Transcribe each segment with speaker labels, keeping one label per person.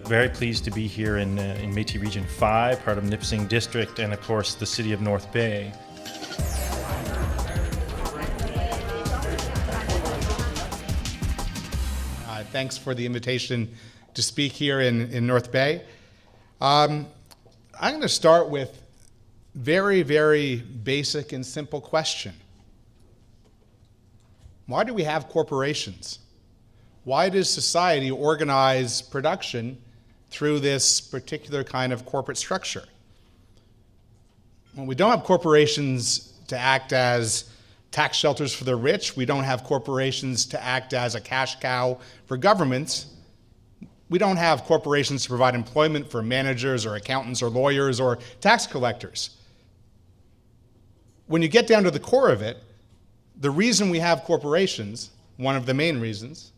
Speaker 1: Very pleased to be here in Métis Region 5, part of Nipissing District, and of course the city of North Bay.
Speaker 2: Thanks for the invitation to speak here in North Bay. I'm going to start with very, very basic and simple question. Why do we have corporations? Why does society organize production through this particular kind of corporate structure? Well, we don't have corporations to act as tax shelters for the rich. We don't have corporations to act as a cash cow for governments. We don't have corporations to provide employment for managers or accountants or lawyers or tax collectors. When you get down to the core of it, the reason we have corporations, one of the main reasons,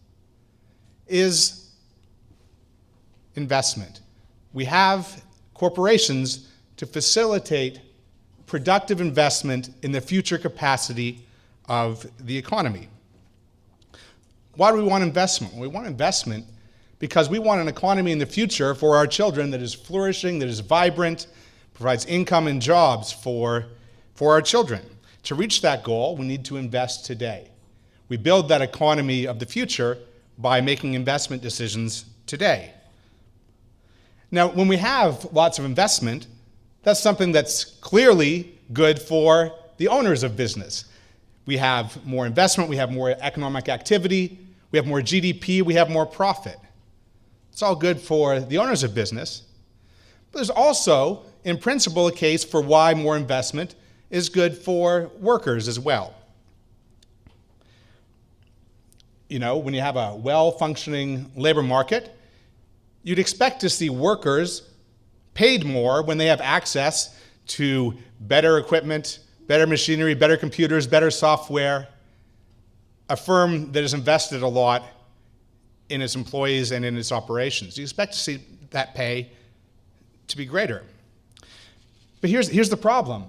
Speaker 2: is investment. We have corporations to facilitate productive investment in the future capacity of the economy. Why do we want investment? Well, we want investment because we want an economy in the future for our children that is flourishing, that is vibrant, provides income and jobs for our children. To reach that goal, we need to invest today. We build that economy of the future by making investment decisions today. Now, when we have lots of investment, that's something that's clearly good for the owners of business. We have more investment, we have more economic activity, we have more GDP, we have more profit. It's all good for the owners of business. But there's also, in principle, a case for why more investment is good for workers as well. You know, when you have a well-functioning labor market, you'd expect to see workers paid more when they have access to better equipment, better machinery, better computers, better software, a firm that has invested a lot in its employees and in its operations. You expect to see that pay to be greater. But here's the problem.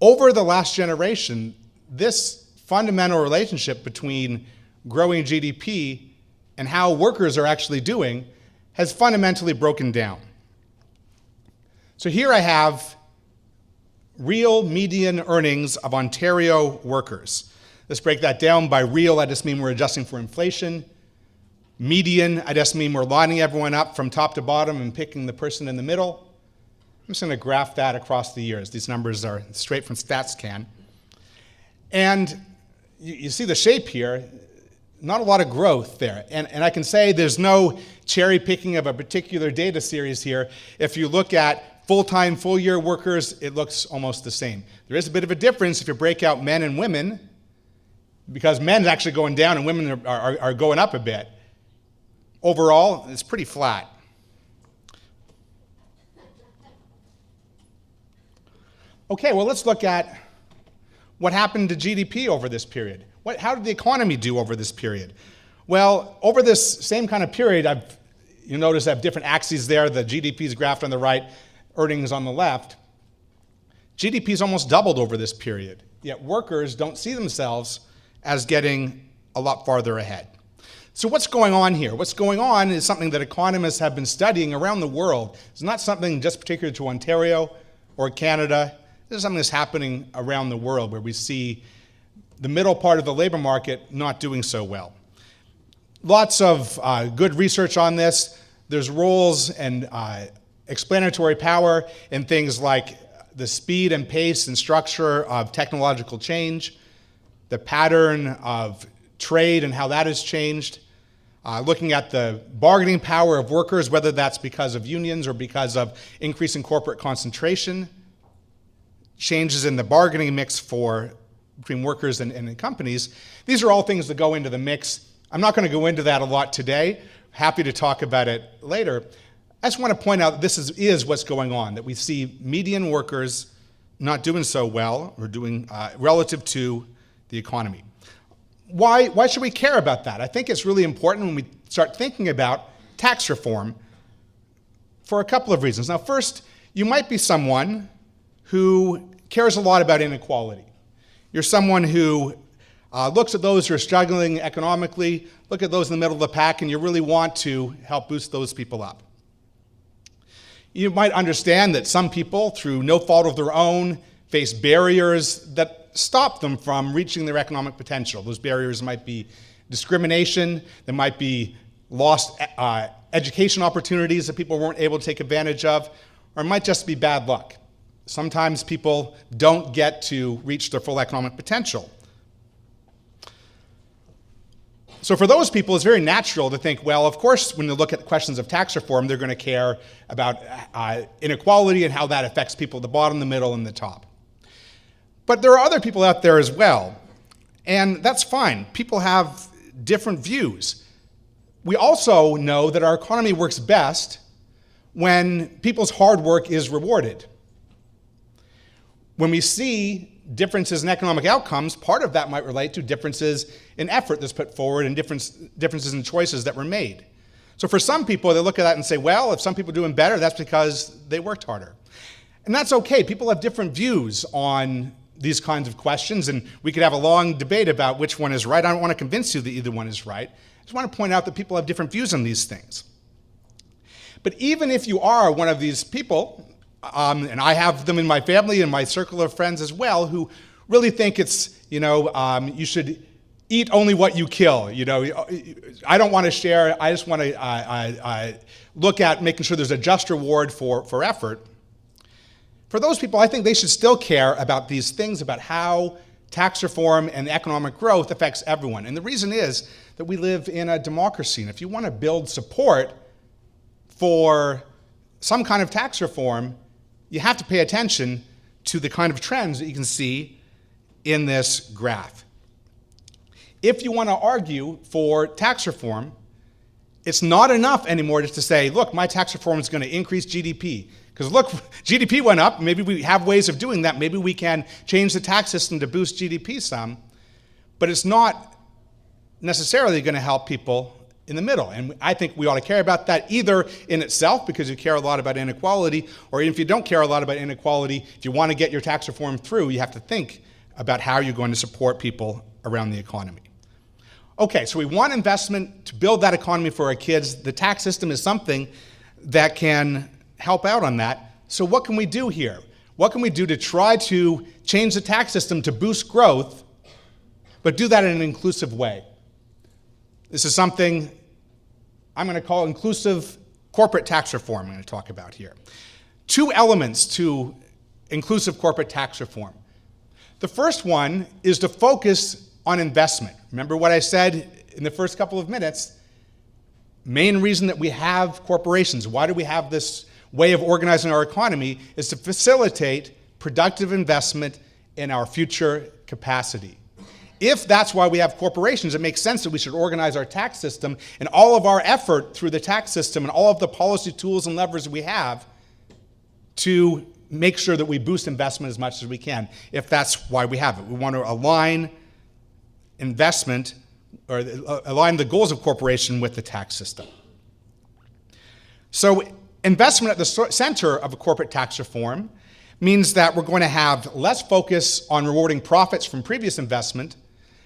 Speaker 2: Over the last generation, this fundamental relationship between growing GDP and how workers are actually doing has fundamentally broken down. So here I have real median earnings of Ontario workers. Let's break that down. By real, I just mean we're adjusting for inflation. Median, I just mean we're lining everyone up from top to bottom and picking the person in the middle. I'm just going to graph that across the years. These numbers are straight from StatsCan. And you see the shape here, not a lot of growth there. And I can say there's no cherry picking of a particular data series here. If you look at full-time, full-year workers, it looks almost the same. There is a bit of a difference if you break out men and women, because men are actually going down and women are going up a bit. Overall, it's pretty flat. Okay, well, let's look at what happened to GDP over this period. How did the economy do over this period? Well, over this same kind of period, you'll notice I have different axes there. The GDP is graphed on the right, earnings on the left. GDP has almost doubled over this period, yet workers don't see themselves as getting a lot farther ahead. So what's going on here? What's going on is something that economists have been studying around the world. It's not something just particular to Ontario or Canada. This is something that's happening around the world where we see the middle part of the labor market not doing so well. Lots of good research on this. There's roles and explanatory power in things like the speed and pace and structure of technological change, the pattern of trade and how that has changed, looking at the bargaining power of workers, whether that's because of unions or because of increasing corporate concentration, changes in the bargaining mix between workers and companies. These are all things that go into the mix. I'm not going to go into that a lot today. Happy to talk about it later. I just want to point out that this is what's going on, that we see median workers not doing so well or doing relative to the economy. Why should we care about that? I think it's really important when we start thinking about tax reform for a couple of reasons. Now, first, you might be someone who cares a lot about inequality. You're someone who looks at those who are struggling economically, look at those in the middle of the pack, and you really want to help boost those people up. You might understand that some people, through no fault of their own, face barriers that stop them from reaching their economic potential. Those barriers might be discrimination, there might be lost education opportunities that people weren't able to take advantage of, or it might just be bad luck. Sometimes people don't get to reach their full economic potential. So for those people, it's very natural to think, well, of course, when you look at questions of tax reform, they're going to care about inequality and how that affects people at the bottom, the middle, and the top. But there are other people out there as well, and that's fine. People have different views. We also know that our economy works best when people's hard work is rewarded. When we see differences in economic outcomes, part of that might relate to differences in effort that's put forward and differences in choices that were made. So for some people, they look at that and say, well, if some people are doing better, that's because they worked harder. And that's okay. People have different views on these kinds of questions, and we could have a long debate about which one is right. I don't want to convince you that either one is right. I just want to point out that people have different views on these things. But even if you are one of these people, and I have them in my family and my circle of friends as well, who really think it's, you should eat only what you kill. I don't want to share. I just want to look at making sure there's a just reward for effort. For those people, I think they should still care about these things, about how tax reform and economic growth affects everyone. And the reason is that we live in a democracy. And if you want to build support for some kind of tax reform, you have to pay attention to the kind of trends that you can see in this graph. If you want to argue for tax reform, it's not enough anymore just to say, look, my tax reform is going to increase GDP. Because look, GDP went up. Maybe we have ways of doing that. Maybe we can change the tax system to boost GDP some. But it's not necessarily going to help people in the middle. And I think we ought to care about that either in itself because you care a lot about inequality, or even if you don't care a lot about inequality, if you want to get your tax reform through, you have to think about how you're going to support people around the economy. Okay, so we want investment to build that economy for our kids. The tax system is something that can help out on that. So what can we do here? What can we do to try to change the tax system to boost growth, but do that in an inclusive way? This is something I'm going to call inclusive corporate tax reform I'm going to talk about here. Two elements to inclusive corporate tax reform. The first one is to focus on investment. Remember what I said in the first couple of minutes? Main reason that we have corporations, why do we have this way of organizing our economy, is to facilitate productive investment in our future capacity. If that's why we have corporations, it makes sense that we should organize our tax system and all of our effort through the tax system and all of the policy tools and levers we have to make sure that we boost investment as much as we can, if that's why we have it. We want to align investment or align the goals of corporation with the tax system. So investment at the center of a corporate tax reform means that we're going to have less focus on rewarding profits from previous investment,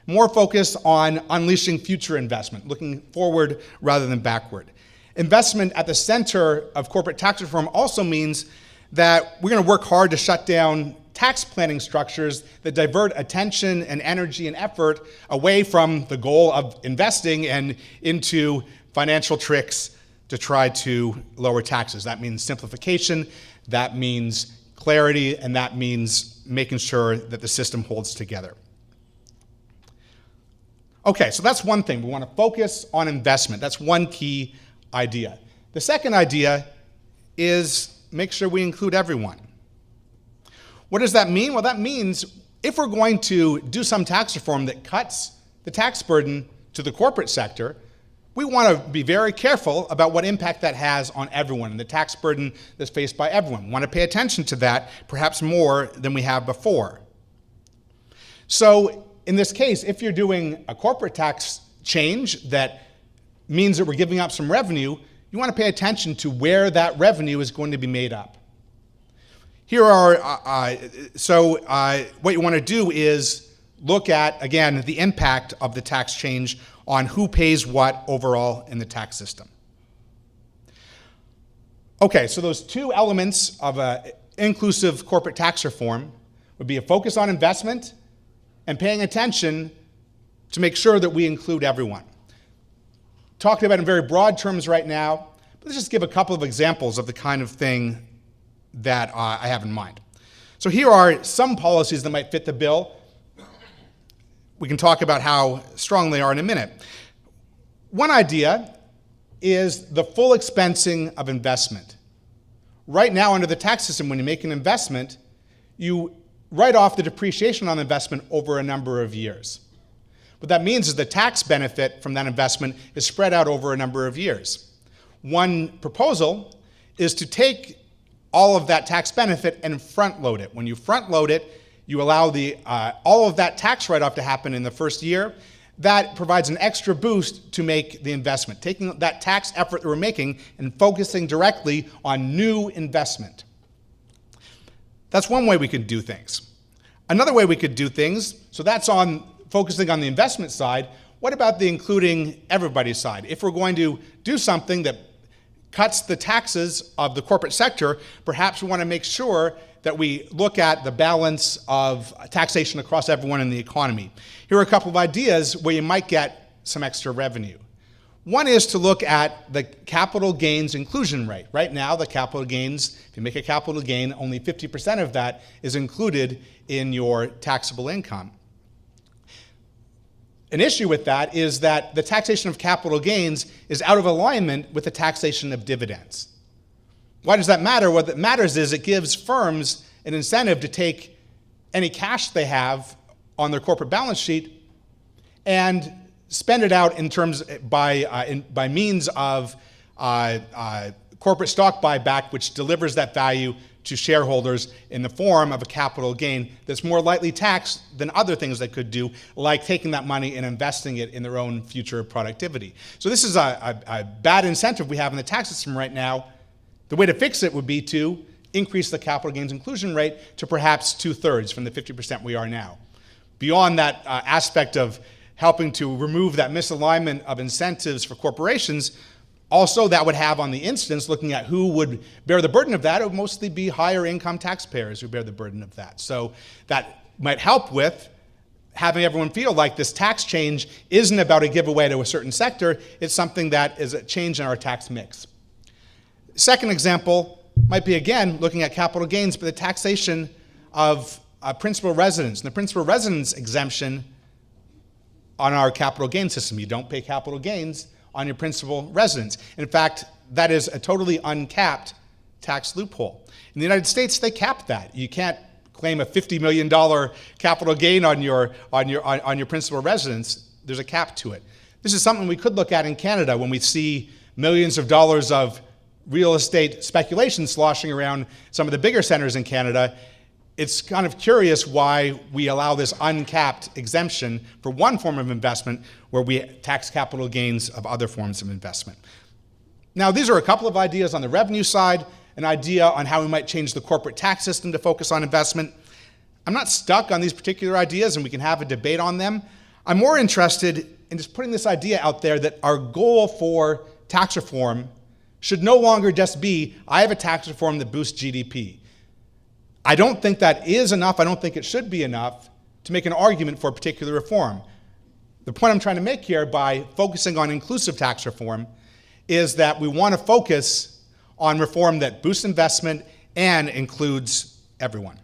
Speaker 2: more focus on unleashing future investment, looking forward rather than backward. Investment at the center of corporate tax reform also means that we're going to work hard to shut down tax planning structures that divert attention and energy and effort away from the goal of investing and into financial tricks to try to lower taxes. That means simplification, that means clarity, and that means making sure that the system holds together. Okay, so that's one thing. We want to focus on investment. That's one key idea. The second idea is make sure we include everyone. What does that mean? Well, that means if we're going to do some tax reform that cuts the tax burden to the corporate sector, we want to be very careful about what impact that has on everyone and the tax burden that's faced by everyone. We want to pay attention to that, perhaps more than we have before. So in this case, if you're doing a corporate tax change that means that we're giving up some revenue, you want to pay attention to where that revenue is going to be made up. Here are, what you want to do is look at, again, the impact of the tax change on who pays what overall in the tax system. Okay, so those two elements of inclusive corporate tax reform would be a focus on investment and paying attention to make sure that we include everyone. Talking about in very broad terms right now, but let's just give a couple of examples of the kind of thing that I have in mind. So here are some policies that might fit the bill. We can talk about how strong they are in a minute. One idea is the full expensing of investment. Right now, under the tax system, when you make an investment, you write off the depreciation on the investment over a number of years. What that means is the tax benefit from that investment is spread out over a number of years. One proposal is to take all of that tax benefit and front load it. When you front load it, you allow all of that tax write-off to happen in the first year. That provides an extra boost to make the investment, taking that tax effort that we're making and focusing directly on new investment. That's one way we could do things. Another way we could do things, so that's on focusing on the investment side. What about the including everybody side? If we're going to do something that cuts the taxes of the corporate sector, perhaps we want to make sure that we look at the balance of taxation across everyone in the economy. Here are a couple of ideas where you might get some extra revenue. One is to look at the capital gains inclusion rate. Right now, the capital gains, if you make a capital gain, only 50% of that is included in your taxable income. An issue with that is that the taxation of capital gains is out of alignment with the taxation of dividends. Why does that matter? What that matters is it gives firms an incentive to take any cash they have on their corporate balance sheet and spend it out in terms by means of corporate stock buyback, which delivers that value to shareholders in the form of a capital gain that's more lightly taxed than other things they could do, like taking that money and investing it in their own future productivity. So this is a bad incentive we have in the tax system right now. The way to fix it would be to increase the capital gains inclusion rate to perhaps 2/3 from the 50% we are now. Beyond that aspect of helping to remove that misalignment of incentives for corporations, also that would have on the instance, looking at who would bear the burden of that, it would mostly be higher income taxpayers who bear the burden of that. So that might help with having everyone feel like this tax change isn't about a giveaway to a certain sector, it's something that is a change in our tax mix. Second example might be, again, looking at capital gains, but the taxation of principal residence. And the principal residence exemption on our capital gain system. You don't pay capital gains on your principal residence. In fact, that is a totally uncapped tax loophole. In the United States, they cap that. You can't claim a $50 million capital gain on your principal residence. There's a cap to it. This is something we could look at in Canada when we see millions of dollars of real estate speculation sloshing around some of the bigger centers in Canada. It's kind of curious why we allow this uncapped exemption for one form of investment where we tax capital gains of other forms of investment. Now, these are a couple of ideas on the revenue side, an idea on how we might change the corporate tax system to focus on investment. I'm not stuck on these particular ideas, and we can have a debate on them. I'm more interested in just putting this idea out there that our goal for tax reform should no longer just be, I have a tax reform that boosts GDP. I don't think that is enough. I don't think it should be enough to make an argument for a particular reform. The point I'm trying to make here by focusing on inclusive tax reform is that we want to focus on reform that boosts investment and includes everyone.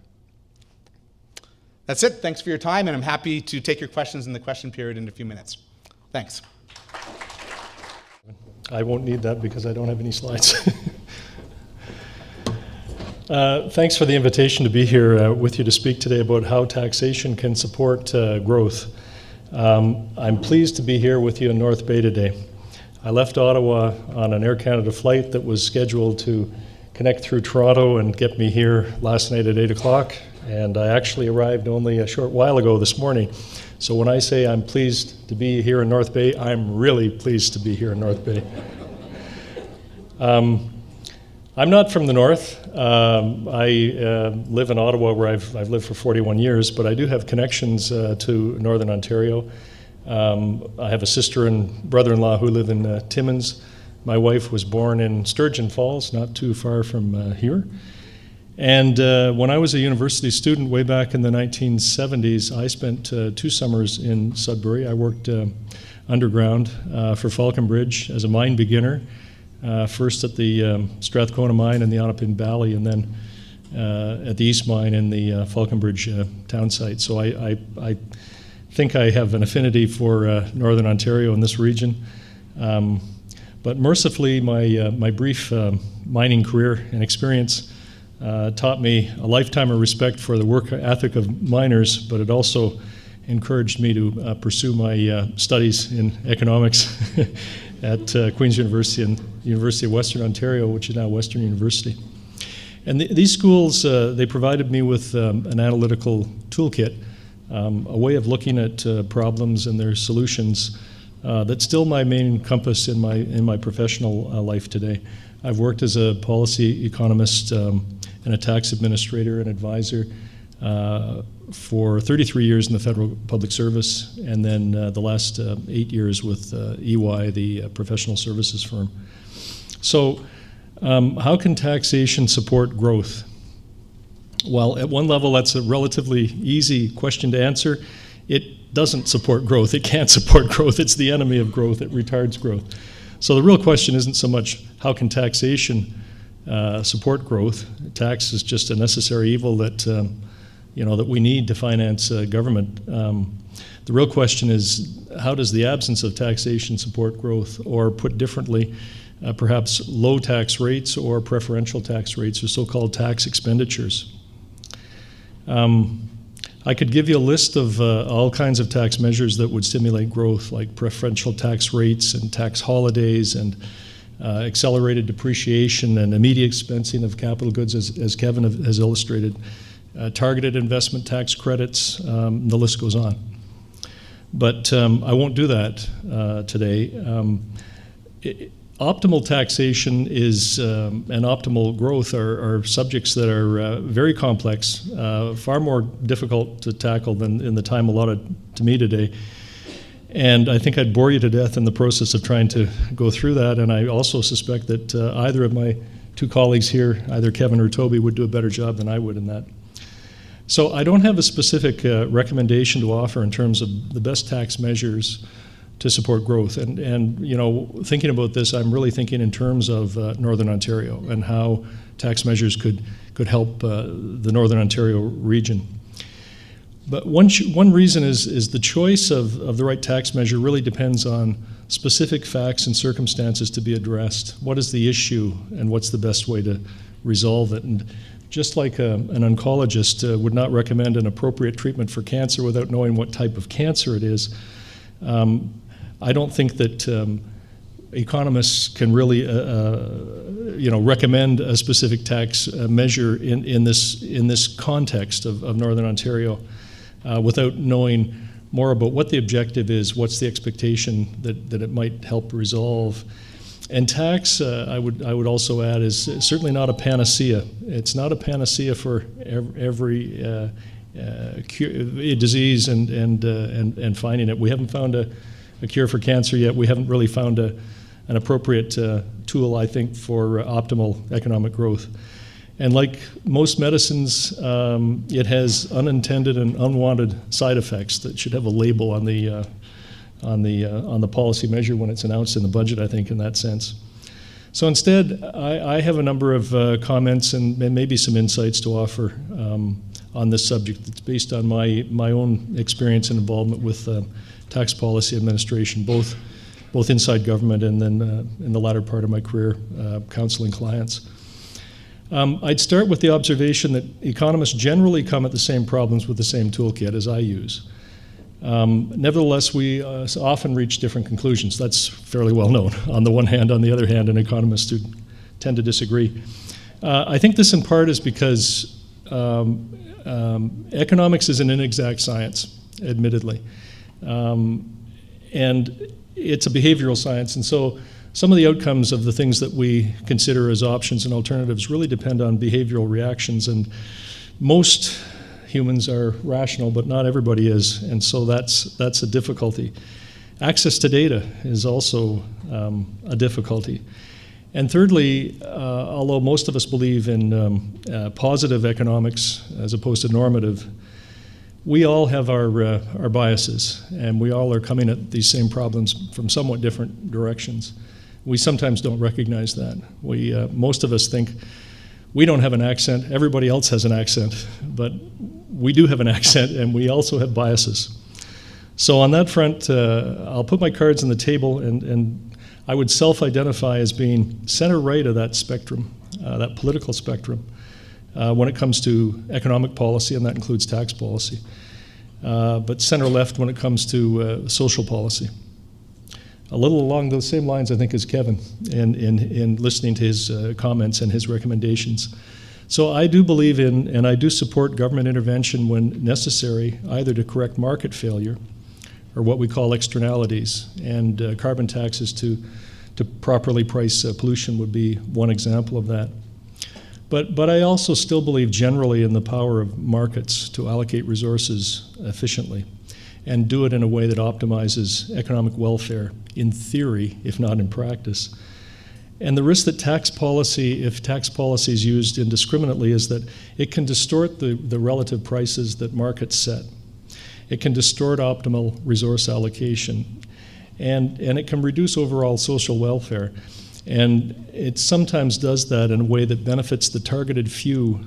Speaker 2: That's it. Thanks for your time, and I'm happy to take your questions in the question period in a few minutes. Thanks.
Speaker 3: I won't need that because I don't have any slides. Thanks for the invitation to be here with you to speak today about how taxation can support growth. I'm pleased to be here with you in North Bay today. I left Ottawa on an Air Canada flight that was scheduled to connect through Toronto and get me here last night at 8 o'clock, and I actually arrived only a short while ago this morning. So when I say I'm pleased to be here in North Bay, I'm really pleased to be here in North Bay. I'm not from the north. I live in Ottawa, where I've lived for 41 years, but I do have connections to Northern Ontario. I have a sister and brother-in-law who live in Timmins. My wife was born in Sturgeon Falls, not too far from here. And when I was a university student way back in the 1970s, I spent 2 summers in Sudbury. I worked underground for Falconbridge as a mine beginner, first at the Strathcona mine in the Onapin Valley, and then at the East Mine in the Falconbridge town site. So I think I have an affinity for Northern Ontario in this region. But mercifully, my brief mining career and experience taught me a lifetime of respect for the work ethic of miners, but it also encouraged me to pursue my studies in economics at Queen's University and University of Western Ontario, which is now Western University. And these schools, they provided me with an analytical toolkit, a way of looking at problems and their solutions that's still my main compass in my professional life today. I've worked as a policy economist and a tax administrator and advisor for 33 years in the federal public service, and then the last 8 years with EY, the professional services firm. So how can taxation support growth? Well, at one level, that's a relatively easy question to answer. It doesn't support growth. It can't support growth. It's the enemy of growth. It retards growth. So the real question isn't so much how can taxation support growth. Tax is just a necessary evil that that we need to finance government. The real question is, how does the absence of taxation support growth? Or put differently, perhaps low tax rates or preferential tax rates, or so-called tax expenditures. I could give you a list of all kinds of tax measures that would stimulate growth, like preferential tax rates and tax holidays and accelerated depreciation and immediate expensing of capital goods, as Kevin has illustrated, targeted investment tax credits, the list goes on. But I won't do that today. Optimal taxation is and optimal growth are subjects that are very complex, far more difficult to tackle than in the time allotted to me today. And I think I'd bore you to death in the process of trying to go through that. And I also suspect that either of my 2 colleagues here, either Kevin or Toby, would do a better job than I would in that. So I don't have a specific recommendation to offer in terms of the best tax measures to support growth. And thinking about this, I'm really thinking in terms of Northern Ontario and how tax measures could help the Northern Ontario region. But one reason is the choice of the right tax measure really depends on specific facts and circumstances to be addressed. What is the issue and what's the best way to resolve it? And just like an oncologist would not recommend an appropriate treatment for cancer without knowing what type of cancer it is, I don't think that economists can really, recommend a specific tax measure in this context of Northern Ontario without knowing more about what the objective is, what's the expectation that it might help resolve. And tax, I would also add, is certainly not a panacea. It's not a panacea for every disease and finding it. We haven't found a cure for cancer yet. We haven't really found an appropriate tool, I think, for optimal economic growth. And like most medicines, it has unintended and unwanted side effects that should have a label on the policy measure when it's announced in the budget, I think, in that sense. So instead, I have a number of comments and maybe some insights to offer on this subject that's based on my own experience and involvement with tax policy administration, both inside government and then in the latter part of my career counseling clients. I'd start with the observation that economists generally come at the same problems with the same toolkit as I use. Nevertheless, we often reach different conclusions. That's fairly well known. On the one hand, on the other hand, and economists do tend to disagree. I think this in part is because economics is an inexact science, admittedly. And it's a behavioral science, and so some of the outcomes of the things that we consider as options and alternatives really depend on behavioral reactions, and most humans are rational, but not everybody is, and so that's a difficulty. Access to data is also a difficulty. And thirdly, although most of us believe in positive economics as opposed to normative, we all have our biases, and we all are coming at these same problems from somewhat different directions. We sometimes don't recognize that. Most of us think we don't have an accent, everybody else has an accent, but we do have an accent, and we also have biases. So on that front, I'll put my cards on the table, and I would self-identify as being center-right of that spectrum, that political spectrum, when it comes to economic policy, and that includes tax policy, but center-left when it comes to social policy. A little along those same lines, I think, as Kevin, in listening to his comments and his recommendations. So I do believe in, and I do support government intervention when necessary, either to correct market failure or what we call externalities, and carbon taxes to properly price pollution would be one example of that. But I also still believe generally in the power of markets to allocate resources efficiently and do it in a way that optimizes economic welfare in theory, if not in practice. And the risk that tax policy, if tax policy is used indiscriminately, is that it can distort the relative prices that markets set. It can distort optimal resource allocation, and it can reduce overall social welfare. And it sometimes does that in a way that benefits the targeted few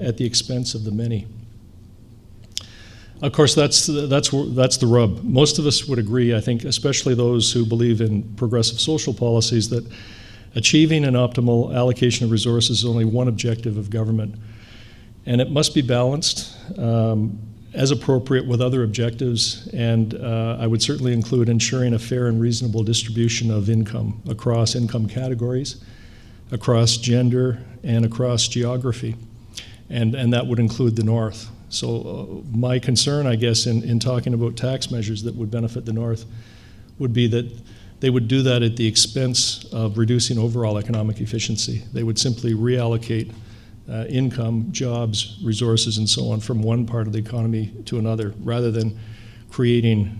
Speaker 3: at the expense of the many. Of course, that's the rub. Most of us would agree, I think, especially those who believe in progressive social policies, that achieving an optimal allocation of resources is only one objective of government. And it must be balanced as appropriate with other objectives, and I would certainly include ensuring a fair and reasonable distribution of income across income categories, across gender, and across geography. And that would include the North. So my concern, I guess, in talking about tax measures that would benefit the North would be that they would do that at the expense of reducing overall economic efficiency. They would simply reallocate income, jobs, resources, and so on from one part of the economy to another, rather than creating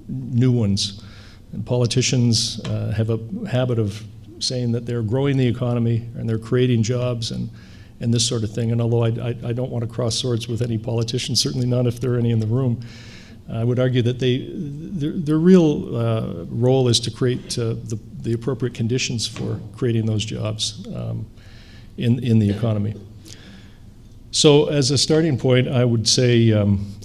Speaker 3: new ones. And politicians have a habit of saying that they're growing the economy and they're creating jobs and this sort of thing. And although I don't want to cross swords with any politicians, certainly not if there are any in the room, I would argue that their real role is to create the appropriate conditions for creating those jobs in the economy. So as a starting point, I would say,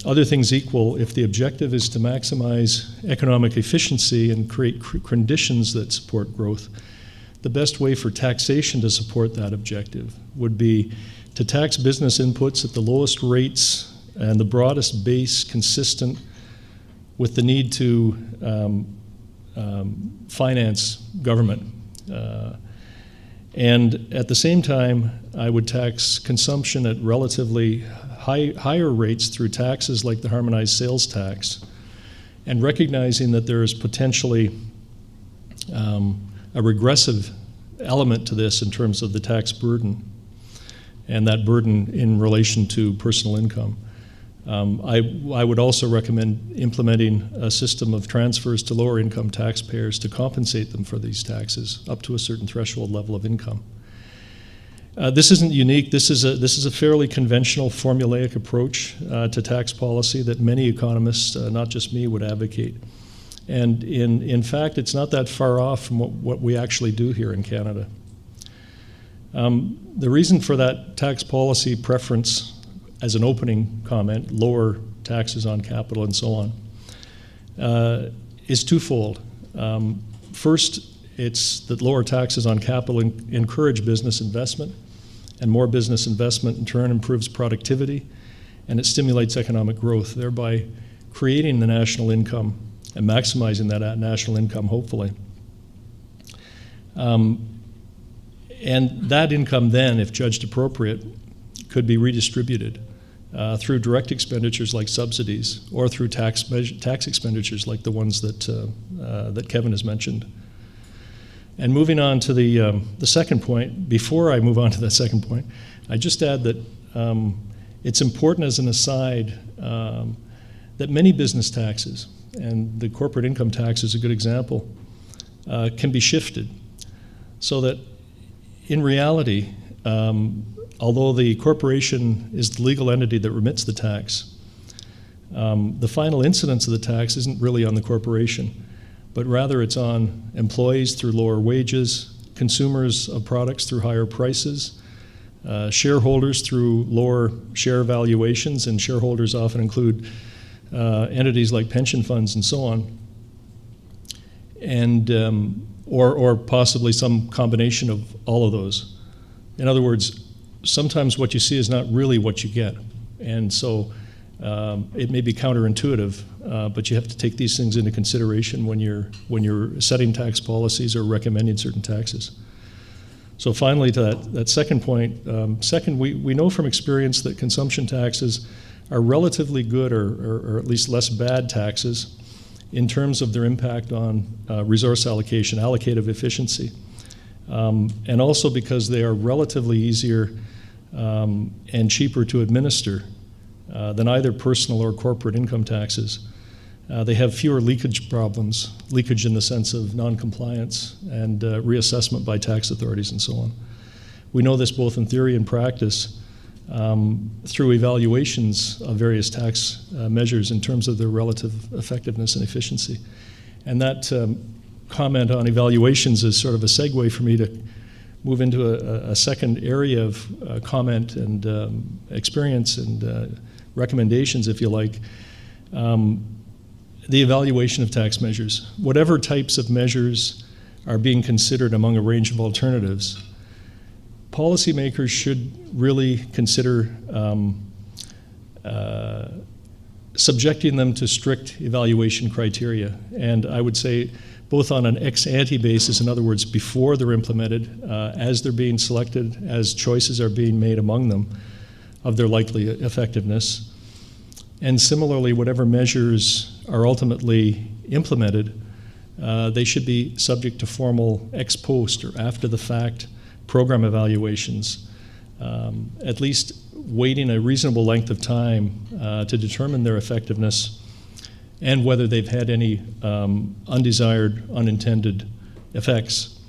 Speaker 3: other things equal, if the objective is to maximize economic efficiency and create conditions that support growth, the best way for taxation to support that objective would be to tax business inputs at the lowest rates and the broadest base consistent with the need to finance government. And at the same time, I would tax consumption at relatively higher rates through taxes like the harmonized sales tax, and recognizing that there is potentially a regressive element to this in terms of the tax burden, and that burden in relation to personal income. I would also recommend implementing a system of transfers to lower income taxpayers to compensate them for these taxes up to a certain threshold level of income. This isn't unique. This is a fairly conventional formulaic approach to tax policy that many economists, not just me, would advocate. And in fact, it's not that far off from what we actually do here in Canada. The reason for that tax policy preference, as an opening comment, lower taxes on capital and so on, is twofold. First, it's that lower taxes on capital encourage business investment, and more business investment in turn improves productivity, and it stimulates economic growth, thereby creating the national income and maximizing that national income, hopefully. And that income then, if judged appropriate, could be redistributed through direct expenditures like subsidies, or through tax expenditures like the ones that Kevin has mentioned. And moving on to the second point, before I move on to that second point, I just add that it's important as an aside that many business taxes, and the corporate income tax is a good example, can be shifted so that in reality, although the corporation is the legal entity that remits the tax, the final incidence of the tax isn't really on the corporation, but rather it's on employees through lower wages, consumers of products through higher prices, shareholders through lower share valuations, and shareholders often include entities like pension funds and so on, and or possibly some combination of all of those. In other words, sometimes what you see is not really what you get, and so it may be counterintuitive, but you have to take these things into consideration when you're setting tax policies or recommending certain taxes. So finally, to that second point, we know from experience that consumption taxes are relatively good or at least less bad taxes in terms of their impact on resource allocation, allocative efficiency, and also because they are relatively easier and cheaper to administer than either personal or corporate income taxes. They have fewer leakage problems, leakage in the sense of non-compliance and reassessment by tax authorities and so on. We know this both in theory and practice through evaluations of various tax measures in terms of their relative effectiveness and efficiency. And that comment on evaluations is sort of a segue for me to move into a second area of comment and experience and recommendations, if you like. The evaluation of tax measures. Whatever types of measures are being considered among a range of alternatives, policymakers should really consider subjecting them to strict evaluation criteria. And I would say both on an ex ante basis, in other words, before they're implemented, as they're being selected, as choices are being made among them of their likely effectiveness. And similarly, whatever measures are ultimately implemented, they should be subject to formal ex post or after the fact program evaluations, at least waiting a reasonable length of time to determine their effectiveness and whether they've had any undesired, unintended effects.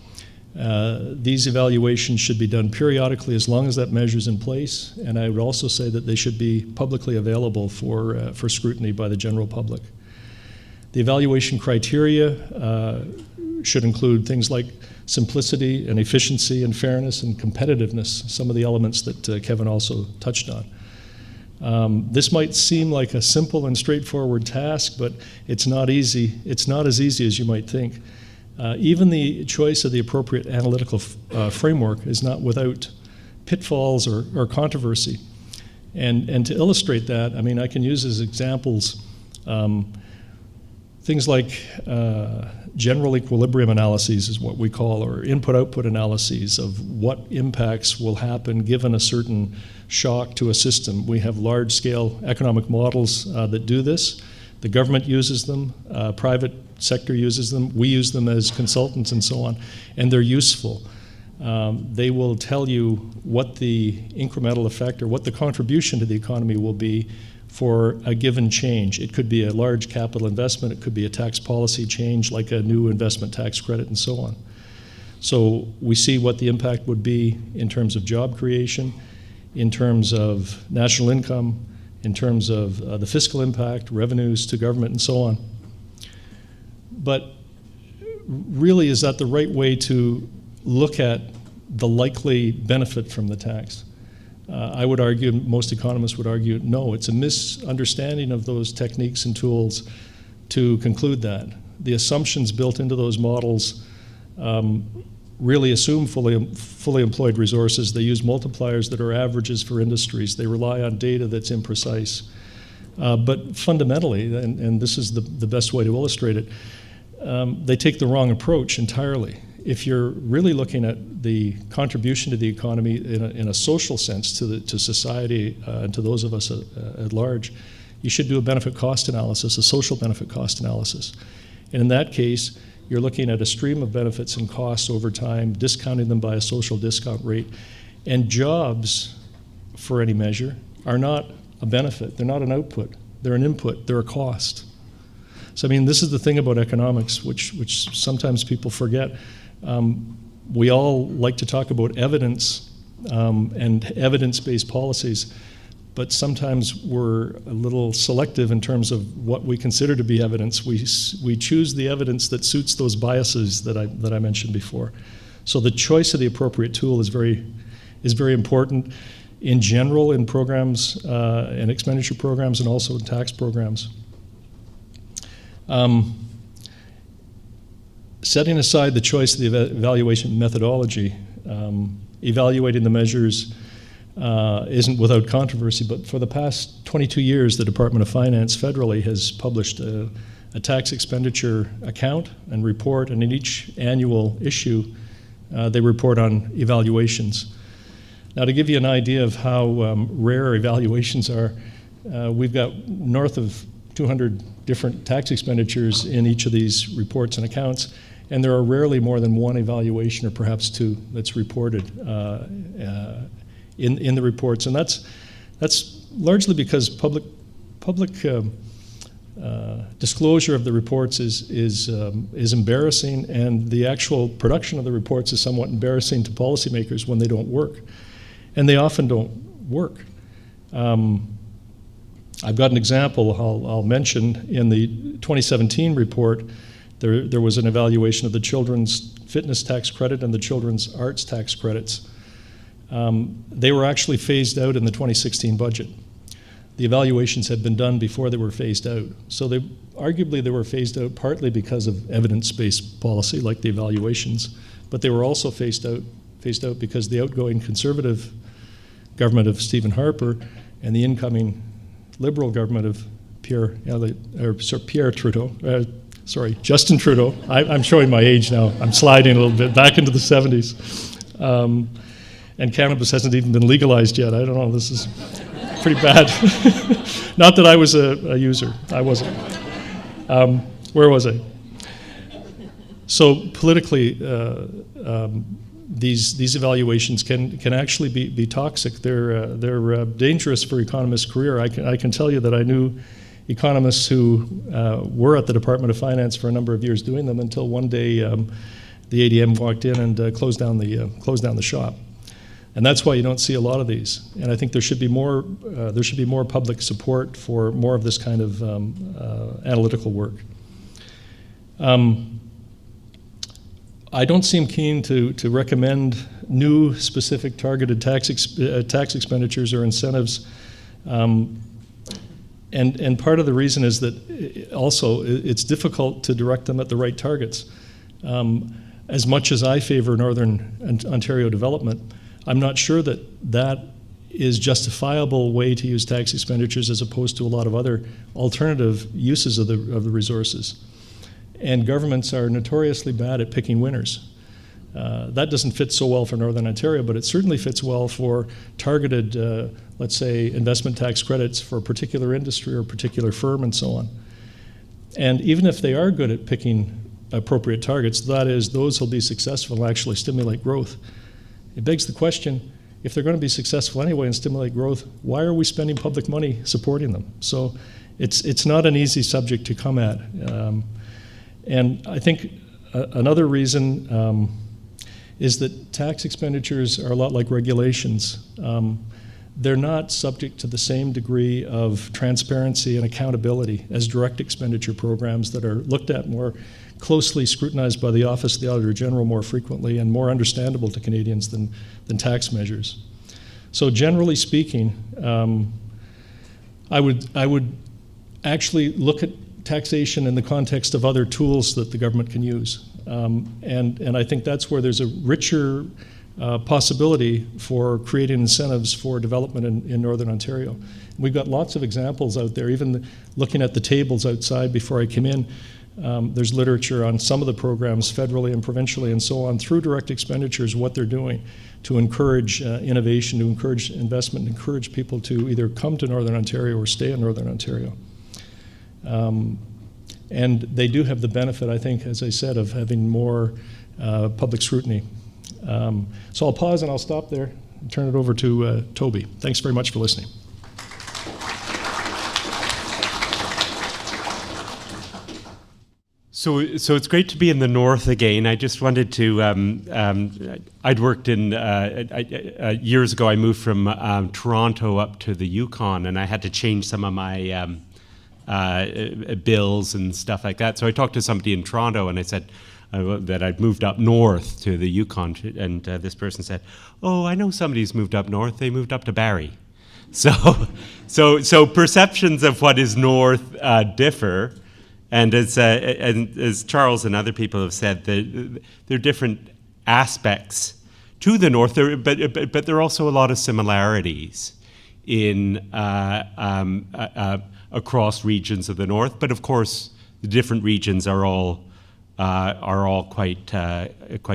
Speaker 3: These evaluations should be done periodically as long as that measure is in place, and I would also say that they should be publicly available for scrutiny by the general public. The evaluation criteria should include things like simplicity and efficiency and fairness and competitiveness, some of the elements that Kevin also touched on. This might seem like a simple and straightforward task, but it's not easy. It's not as easy as you might think. Even the choice of the appropriate analytical framework is not without pitfalls or controversy. And to illustrate that, I mean, I can use as examples things like general equilibrium analyses is what we call, or input-output analyses of what impacts will happen given a certain shock to a system. We have large-scale economic models that do this. The government uses them, private sector uses them, we use them as consultants and so on, and they're useful. They will tell you what the incremental effect or what the contribution to the economy will be for a given change. It could be a large capital investment, it could be a tax policy change like a new investment tax credit and so on. So we see what the impact would be in terms of job creation, in terms of national income, in terms of the fiscal impact, revenues to government and so on. But really, is that the right way to look at the likely benefit from the tax? I would argue, most economists would argue, no, it's a misunderstanding of those techniques and tools to conclude that. The assumptions built into those models really assume fully employed resources. They use multipliers that are averages for industries. They rely on data that's imprecise. But fundamentally, and this is the best way to illustrate it, they take the wrong approach entirely. If you're really looking at the contribution to the economy in a social sense to society and to those of us at large, you should do a benefit cost analysis, a social benefit cost analysis. And in that case, you're looking at a stream of benefits and costs over time, discounting them by a social discount rate. And jobs, for any measure, are not a benefit. They're not an output. They're an input. They're a cost. So I mean, this is the thing about economics, which sometimes people forget. We all like to talk about evidence and evidence-based policies, but sometimes we're a little selective in terms of what we consider to be evidence. We choose the evidence that suits those biases that I mentioned before. So the choice of the appropriate tool is very important in general in programs and expenditure programs, and also in tax programs. Setting aside the choice of the evaluation methodology, evaluating the measures isn't without controversy, but for the past 22 years, the Department of Finance federally has published a tax expenditure account and report, and in each annual issue, they report on evaluations. Now, to give you an idea of how rare evaluations are, we've got north of 200 different tax expenditures in each of these reports and accounts, and there are rarely more than one evaluation, or perhaps two, that's reported in the reports, and that's largely because public disclosure of the reports is embarrassing, and the actual production of the reports is somewhat embarrassing to policymakers when they don't work, and they often don't work. I've got an example I'll mention. In the 2017 report, there was an evaluation of the children's fitness tax credit and the children's arts tax credits. They were actually phased out in the 2016 budget. The evaluations had been done before they were phased out. So arguably they were phased out partly because of evidence-based policy, like the evaluations, but they were also phased out because the outgoing Conservative government of Stephen Harper and the incoming Liberal government of Justin Trudeau. I'm showing my age now. I'm sliding a little bit back into the 70s. And cannabis hasn't even been legalized yet. I don't know, this is pretty bad. Not that I was a user, I wasn't. Where was I? So politically, these evaluations can actually be toxic. They're dangerous for economists' career. I can tell you that I knew economists who were at the Department of Finance for a number of years doing them until one day the ADM walked in and closed down the shop. And that's why you don't see a lot of these. And I think there should be more public support for more of this kind of analytical work. I don't seem keen to recommend new specific targeted tax expenditures or incentives. And part of the reason is that also it's difficult to direct them at the right targets. As much as I favor Northern Ontario development, I'm not sure that is justifiable way to use tax expenditures as opposed to a lot of other alternative uses of the resources. And governments are notoriously bad at picking winners. That doesn't fit so well for Northern Ontario, but it certainly fits well for targeted, let's say, investment tax credits for a particular industry or a particular firm and so on. And even if they are good at picking appropriate targets, that is, those will be successful and actually stimulate growth. It begs the question, if they're going to be successful anyway and stimulate growth, why are we spending public money supporting them? So it's not an easy subject to come at. And I think another reason is that tax expenditures are a lot like regulations. They're not subject to the same degree of transparency and accountability as direct expenditure programs that are looked at more closely, scrutinized by the Office of the Auditor General more frequently, and more understandable to Canadians than tax measures. So generally speaking, I would actually look at taxation in the context of other tools that the government can use. And I think that's where there's a richer possibility for creating incentives for development in Northern Ontario. We've got lots of examples out there. Even looking at the tables outside before I came in, there's literature on some of the programs federally and provincially and so on through direct expenditures, what they're doing to encourage innovation, to encourage investment, and encourage people to either come to Northern Ontario or stay in Northern Ontario. And they do have the benefit, I think, as I said, of having more public scrutiny. So I'll pause and I'll stop there and turn it over to Toby. Thanks very much for listening.
Speaker 4: So it's great to be in the north again. I just wanted to. I'd worked in years ago. I moved from Toronto up to the Yukon, and I had to change some of my bills and stuff like that. So I talked to somebody in Toronto, and I said that I'd moved up north to the Yukon, and this person said, "Oh, I know somebody who's moved up north. They moved up to Barrie." So perceptions of what is north differ. And as Charles and other people have said, there are different aspects to the north, but there are also a lot of similarities in across regions of the north. But of course, the different regions are all quite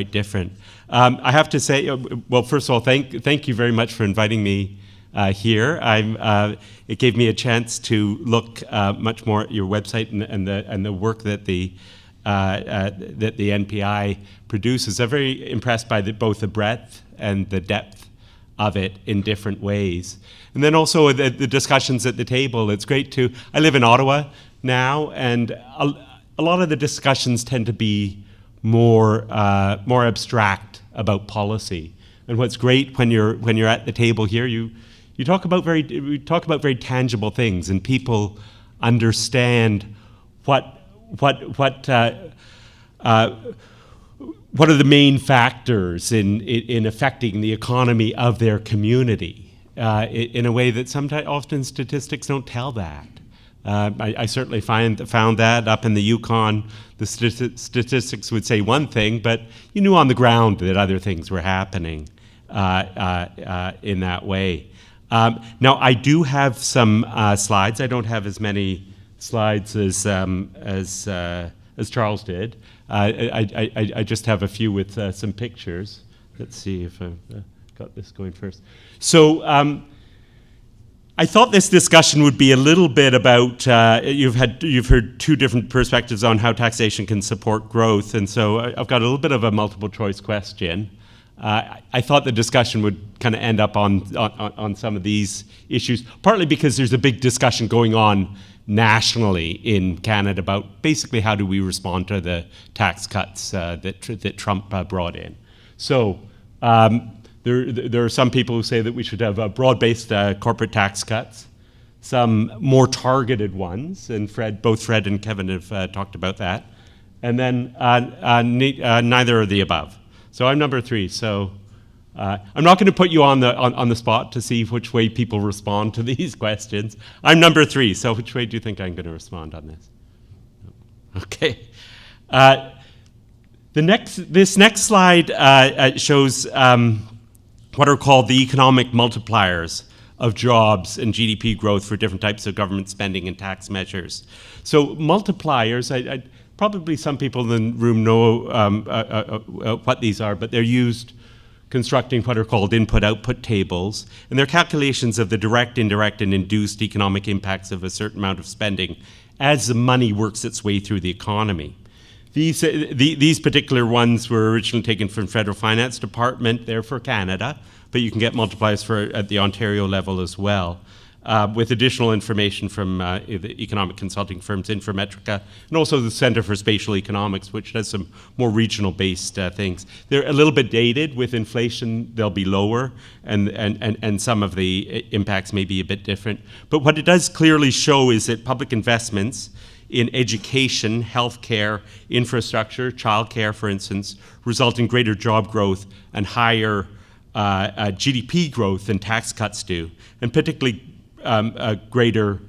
Speaker 4: different. I have to say, well, first of all, thank you very much for inviting me here. It gave me a chance to look much more at your website and the work that the NPI produces. I'm very impressed by both the breadth and the depth of it in different ways. And then also the discussions at the table. It's great I live in Ottawa now, and a lot of the discussions tend to be more abstract about policy. And what's great when you're at the table here, we talk about very tangible things, and people understand what are the main factors in affecting the economy of their community in a way that often statistics don't tell that. I certainly found that up in the Yukon, the statistics would say one thing, but you knew on the ground that other things were happening in that way. Now, I do have some slides. I don't have as many slides as Charles did. I just have a few with some pictures. Let's see if I've got this going first. So I thought this discussion would be a little bit about, you've heard two different perspectives on how taxation can support growth, and so I've got a little bit of a multiple choice question. I thought the discussion would kind of end up on some of these issues, partly because there's a big discussion going on nationally in Canada about basically how do we respond to the tax cuts that Trump brought in. So there are some people who say that we should have broad-based corporate tax cuts, some more targeted ones, and both Fred and Kevin have talked about that, and then neither of the above. So I'm number 3. So I'm not going to put you on the spot to see which way people respond to these questions. I'm number 3. So which way do you think I'm going to respond on this? Okay. This next slide shows what are called the economic multipliers of jobs and GDP growth for different types of government spending and tax measures. So multipliers, probably some people in the room know what these are, but they're used constructing what are called input-output tables, and they're calculations of the direct, indirect, and induced economic impacts of a certain amount of spending as the money works its way through the economy. These particular ones were originally taken from Federal Finance Department. They're for Canada, but you can get multipliers at the Ontario level as well, with additional information from the economic consulting firms Infometrica, and also the Centre for Spatial Economics, which does some more regional-based things. They're a little bit dated. With inflation, they'll be lower, and some of the impacts may be a bit different. But what it does clearly show is that public investments in education, healthcare, infrastructure, childcare, for instance, result in greater job growth and higher GDP growth than tax cuts do, and particularly greater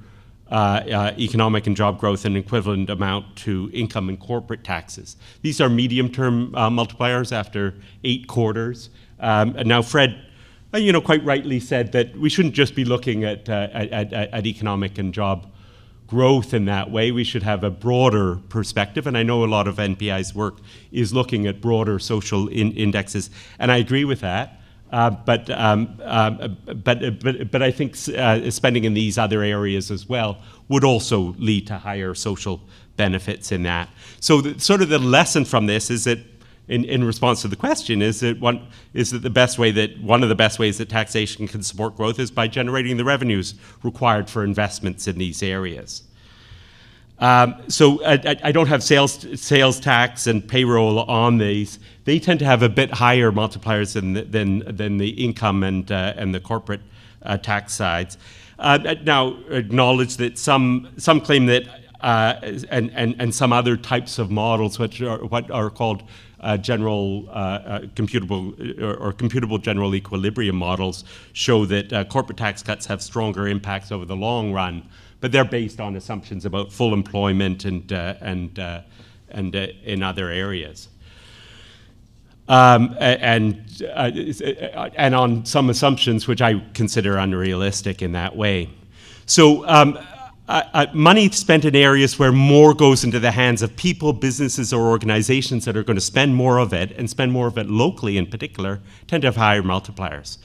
Speaker 4: economic and job growth in equivalent amount to income and corporate taxes. These are medium-term multipliers after 8 quarters. And now Fred, quite rightly said that we shouldn't just be looking at economic and job growth in that way. We should have a broader perspective, and I know a lot of NPI's work is looking at broader social indexes, and I agree with that. But I think spending in these other areas as well would also lead to higher social benefits in that. So the lesson from this is that, in response to the question, one of the best ways that taxation can support growth is by generating the revenues required for investments in these areas. So I don't have sales tax and payroll on these. They tend to have a bit higher multipliers than the income and the corporate tax sides. Now, acknowledge that some claim that and some other types of models, which are what are called general computable general equilibrium models, show that corporate tax cuts have stronger impacts over the long run. But they're based on assumptions about full employment and in other areas, and on some assumptions which I consider unrealistic in that way. So money spent in areas where more goes into the hands of people, businesses, or organizations that are going to spend more of it, and spend more of it locally in particular, tend to have higher multipliers.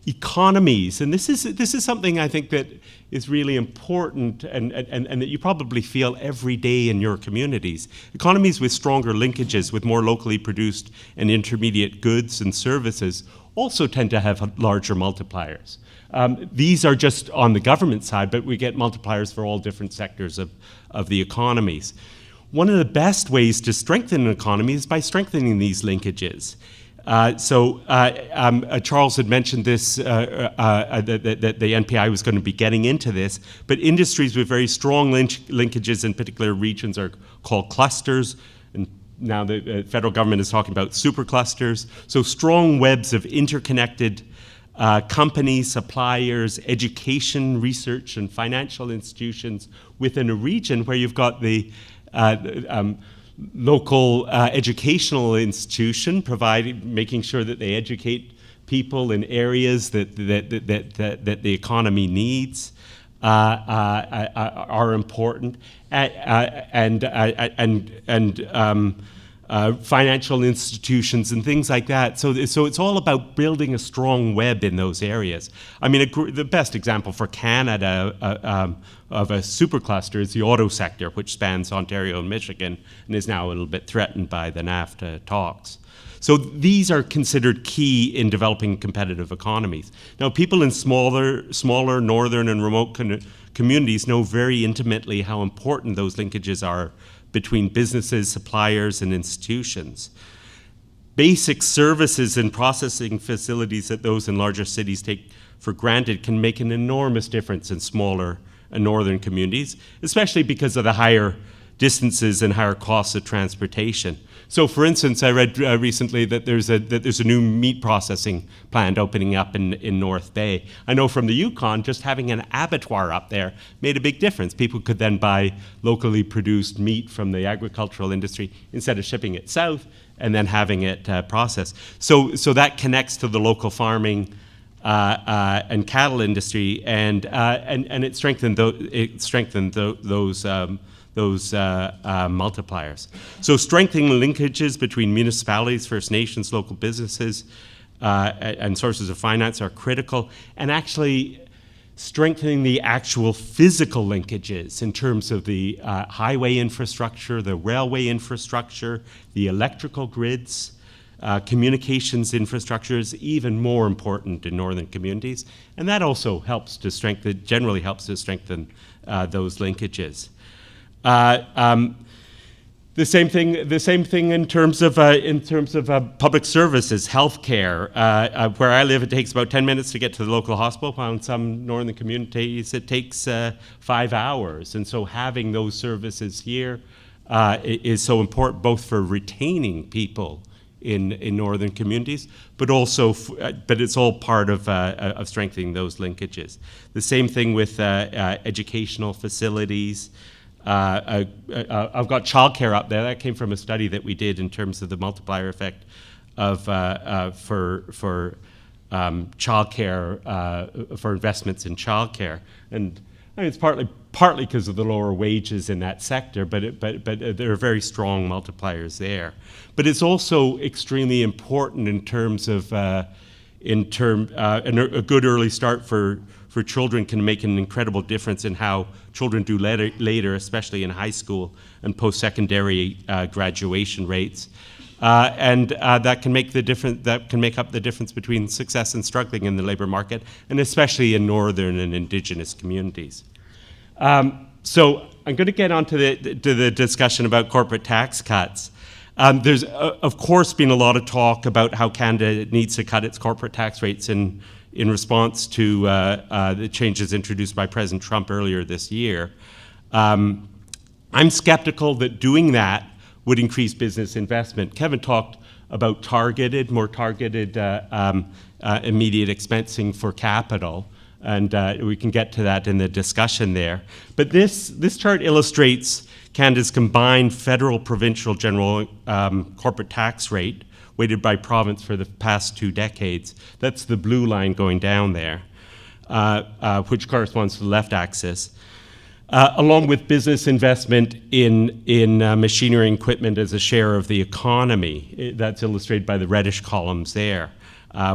Speaker 4: Economies, and this is something I think that is really important and that you probably feel every day in your communities. Economies with stronger linkages with more locally produced and intermediate goods and services also tend to have larger multipliers. These are just on the government side, but we get multipliers for all different sectors of the economies. One of the best ways to strengthen an economy is by strengthening these linkages. Charles had mentioned this, that the NPI was going to be getting into this, but industries with very strong linkages in particular regions are called clusters, and now the federal government is talking about superclusters. So strong webs of interconnected companies, suppliers, education, research, and financial institutions within a region where you've got the local educational institution making sure that they educate people in areas that the economy needs are important, and financial institutions and things like that. So it's all about building a strong web in those areas. I mean, the best example for Canada of a supercluster is the auto sector, which spans Ontario and Michigan and is now a little bit threatened by the NAFTA talks. So these are considered key in developing competitive economies. Now, people in smaller northern and remote communities know very intimately how important those linkages are between businesses, suppliers, and institutions. Basic services and processing facilities that those in larger cities take for granted can make an enormous difference in smaller and northern communities, especially because of the higher distances and higher costs of transportation. So, for instance, I read recently that there's a new meat processing plant opening up in North Bay. I know from the Yukon, just having an abattoir up there made a big difference. People could then buy locally produced meat from the agricultural industry instead of shipping it south and then having it processed. So that connects to the local farming and cattle industry, and it strengthened those multipliers. So strengthening linkages between municipalities, First Nations, local businesses, and sources of finance are critical, and actually strengthening the actual physical linkages in terms of the highway infrastructure, the railway infrastructure, the electrical grids, communications infrastructure is even more important in northern communities, and that also generally helps to strengthen those linkages. The same thing in terms of public services, healthcare. Where I live, it takes about 10 minutes to get to the local hospital, while in some northern communities it takes 5 hours. And so having those services here is so important, both for retaining people in northern communities, but it's all part of strengthening those linkages. The same thing with educational facilities. I've got childcare up there. That came from a study that we did in terms of the multiplier effect of for childcare, for investments in childcare, and I mean, it's partly because of the lower wages in that sector, but there are very strong multipliers there. But it's also extremely important in terms of a good early start for children can make an incredible difference in how children do later, especially in high school and post-secondary graduation rates, and that can make up the difference between success and struggling in the labor market, and especially in northern and Indigenous communities. So I'm going to get on to the discussion about corporate tax cuts. There's, of course, been a lot of talk about how Canada needs to cut its corporate tax rates in response to the changes introduced by President Trump earlier this year. I'm skeptical that doing that would increase business investment. Kevin talked about more targeted immediate expensing for capital, and we can get to that in the discussion there. But this chart illustrates Canada's combined federal, provincial, general corporate tax rate, weighted by province for the past 2 decades. That's the blue line going down there, which corresponds to the left axis. Along with business investment in machinery and equipment as a share of the economy. That's illustrated by the reddish columns there,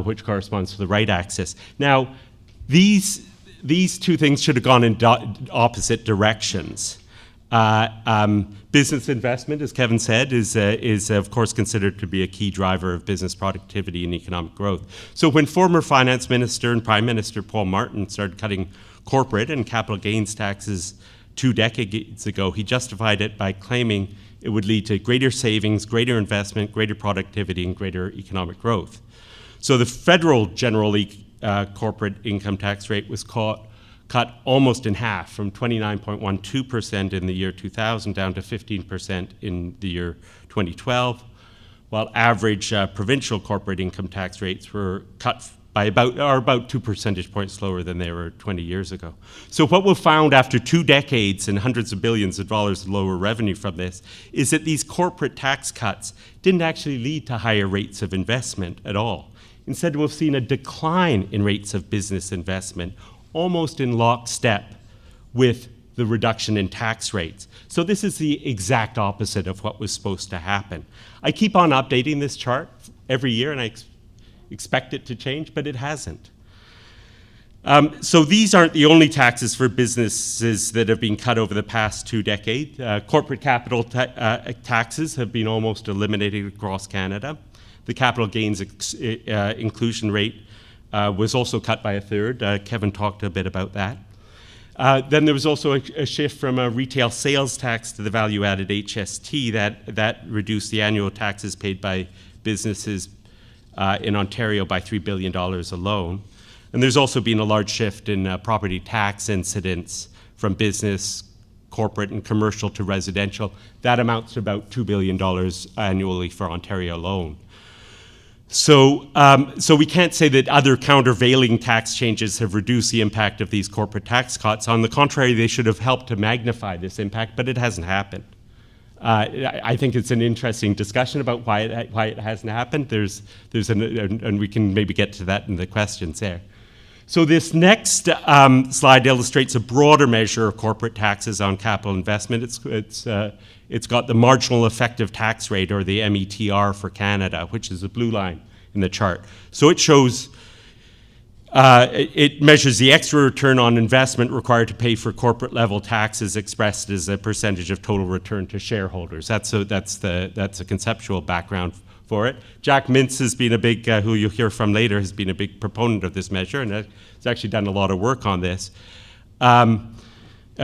Speaker 4: which corresponds to the right axis. Now, these 2 things should have gone in opposite directions. Business investment, as Kevin said, is of course considered to be a key driver of business productivity and economic growth. So when former Finance Minister and Prime Minister Paul Martin started cutting corporate and capital gains taxes 2 decades ago, he justified it by claiming it would lead to greater savings, greater investment, greater productivity, and greater economic growth. So the federal general corporate income tax rate was cut almost in half, from 29.12% in the year 2000 down to 15% in the year 2012, while average provincial corporate income tax rates were cut by about 2 percentage points lower than they were 20 years ago. So what we've found after 2 decades and hundreds of billions of dollars of lower revenue from this is that these corporate tax cuts didn't actually lead to higher rates of investment at all. Instead, we've seen a decline in rates of business investment, almost in lockstep with the reduction in tax rates. So this is the exact opposite of what was supposed to happen. I keep on updating this chart every year, and I expect it to change, but it hasn't. So these aren't the only taxes for businesses that have been cut over the past 2 decades. Corporate capital taxes have been almost eliminated across Canada. The capital gains inclusion rate was also cut by 1/3. Kevin talked a bit about that. Then there was also a shift from a retail sales tax to the value-added HST that reduced the annual taxes paid by businesses in Ontario by $3 billion alone. And there's also been a large shift in property tax incidents from business, corporate, and commercial to residential. That amounts to about $2 billion annually for Ontario alone. So we can't say that other countervailing tax changes have reduced the impact of these corporate tax cuts. On the contrary, they should have helped to magnify this impact, but it hasn't happened. I think it's an interesting discussion about why it hasn't happened. And we can maybe get to that in the questions there. So this next slide illustrates a broader measure of corporate taxes on capital investment. It's got the marginal effective tax rate, or the METR, for Canada, which is the blue line in the chart. So it shows, it measures the extra return on investment required to pay for corporate level taxes, expressed as a percentage of total return to shareholders. That's a conceptual background for it. Jack Mintz has been a big, who you'll hear from later, has been a big proponent of this measure, and has actually done a lot of work on this.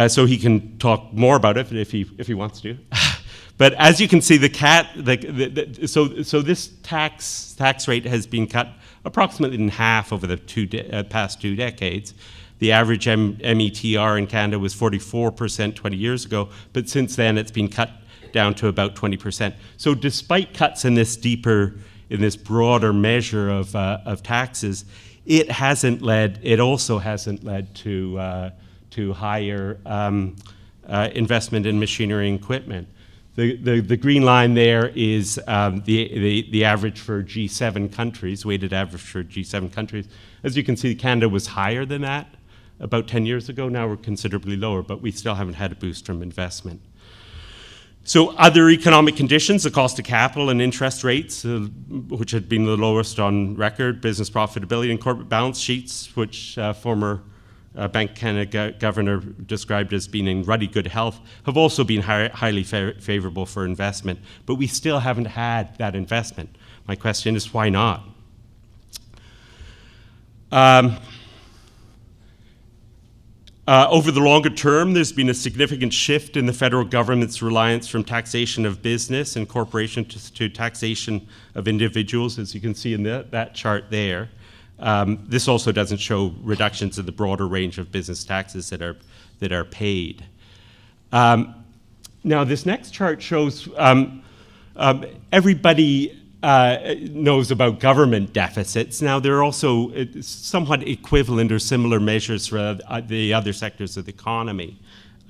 Speaker 4: So he can talk more about it if he wants to. But as you can see, so this tax rate has been cut approximately in half over the past 2 decades. The average METR in Canada was 44% 20 years ago, but since then it's been cut down to about 20%. So despite cuts in this broader measure of taxes, it also hasn't led to higher investment in machinery and equipment. The green line there is the average for G7 countries, weighted average for G7 countries. As you can see, Canada was higher than that about 10 years ago. Now we're considerably lower, but we still haven't had a boost from investment. So other economic conditions, the cost of capital and interest rates, which had been the lowest on record, business profitability and corporate balance sheets, which former Bank of Canada Governor described as being in ruddy good health, have also been highly favorable for investment. But we still haven't had that investment. My question is, why not? Over the longer term, there's been a significant shift in the federal government's reliance from taxation of business and corporations to taxation of individuals, as you can see in that chart there. This also doesn't show reductions in the broader range of business taxes that are paid. Now, this next chart shows everybody knows about government deficits. Now, there are also somewhat equivalent or similar measures for the other sectors of the economy.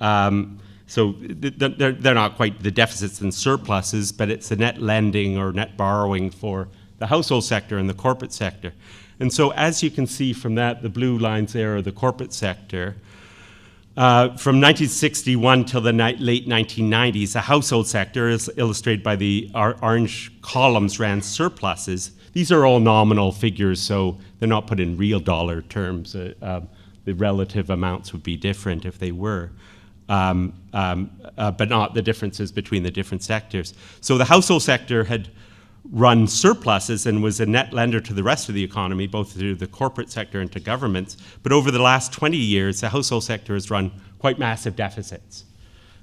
Speaker 4: So they're not quite the deficits and surpluses, but it's the net lending or net borrowing for the household sector and the corporate sector. And so as you can see from that, the blue lines there are the corporate sector. From 1961 till the late 1990s, the household sector, is illustrated by the orange columns, ran surpluses. These are all nominal figures, so they're not put in real dollar terms. The relative amounts would be different if they were, but not the differences between the different sectors. So the household sector had run surpluses and was a net lender to the rest of the economy, both to the corporate sector and to governments. But over the last 20 years, the household sector has run quite massive deficits.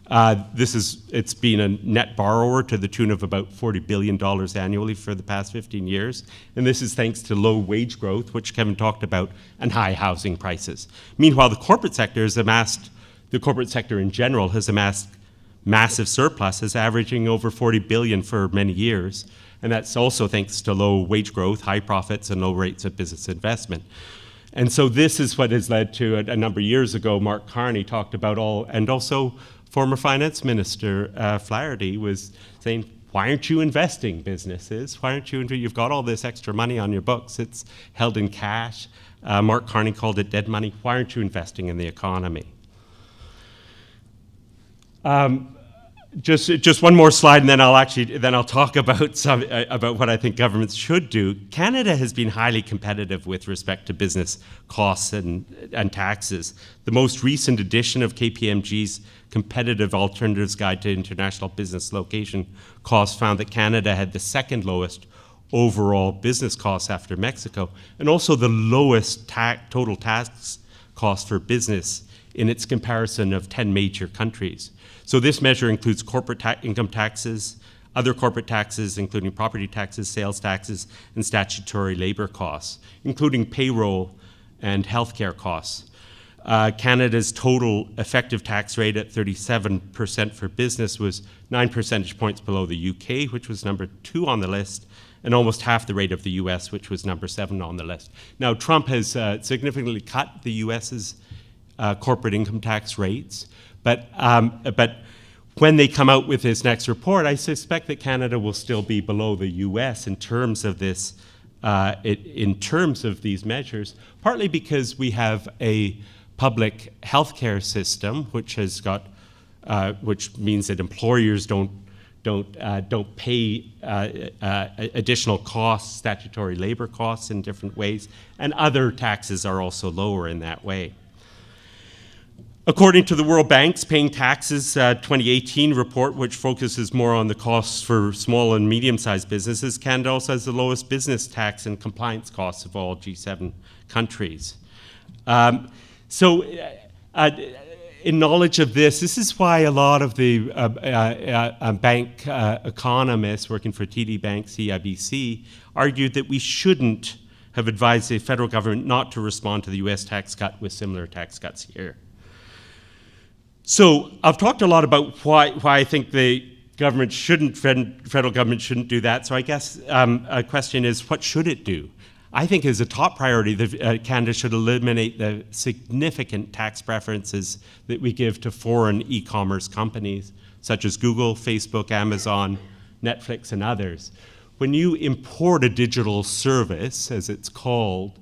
Speaker 4: It's been a net borrower to the tune of about $40 billion annually for the past 15 years. And this is thanks to low wage growth, which Kevin talked about, and high housing prices. Meanwhile, the corporate sector in general has amassed massive surpluses, averaging over $40 billion for many years. And that's also thanks to low wage growth, high profits, and low rates of business investment. And so this is what has led to, a number of years ago, Mark Carney talked about and also former Finance Minister Flaherty was saying, why aren't you investing, businesses? Why aren't you, you've got all this extra money on your books, it's held in cash. Mark Carney called it dead money. Why aren't you investing in the economy? Just one more slide, and then I'll talk about what I think governments should do. Canada has been highly competitive with respect to business costs and taxes. The most recent edition of KPMG's Competitive Alternatives Guide to International Business Location Costs found that Canada had the second lowest overall business costs after Mexico, and also the lowest total tax cost for business in its comparison of 10 major countries. So this measure includes corporate income taxes, other corporate taxes, including property taxes, sales taxes, and statutory labor costs, including payroll and healthcare costs. Canada's total effective tax rate at 37% for business was 9 percentage points below the UK, which was number 2 on the list, and almost half the rate of the US, which was number 7 on the list. Now, Trump has significantly cut the US's corporate income tax rates, but when they come out with this next report, I suspect that Canada will still be below the US in terms of this, in terms of these measures, partly because we have a public healthcare system, which has got, which means that employers don't pay additional costs, statutory labor costs in different ways, and other taxes are also lower in that way. According to the World Bank's Paying Taxes 2018 report, which focuses more on the costs for small and medium-sized businesses, Canada also has the lowest business tax and compliance costs of all G7 countries. In knowledge of this is why a lot of the bank economists working for TD Bank, CIBC, argued that we shouldn't have advised the federal government not to respond to the US tax cut with similar tax cuts here. So I've talked a lot about why I think the government federal government shouldn't do that. So I guess a question is, what should it do? I think as a top priority, Canada should eliminate the significant tax preferences that we give to foreign e-commerce companies, such as Google, Facebook, Amazon, Netflix, and others. When you import a digital service, as it's called,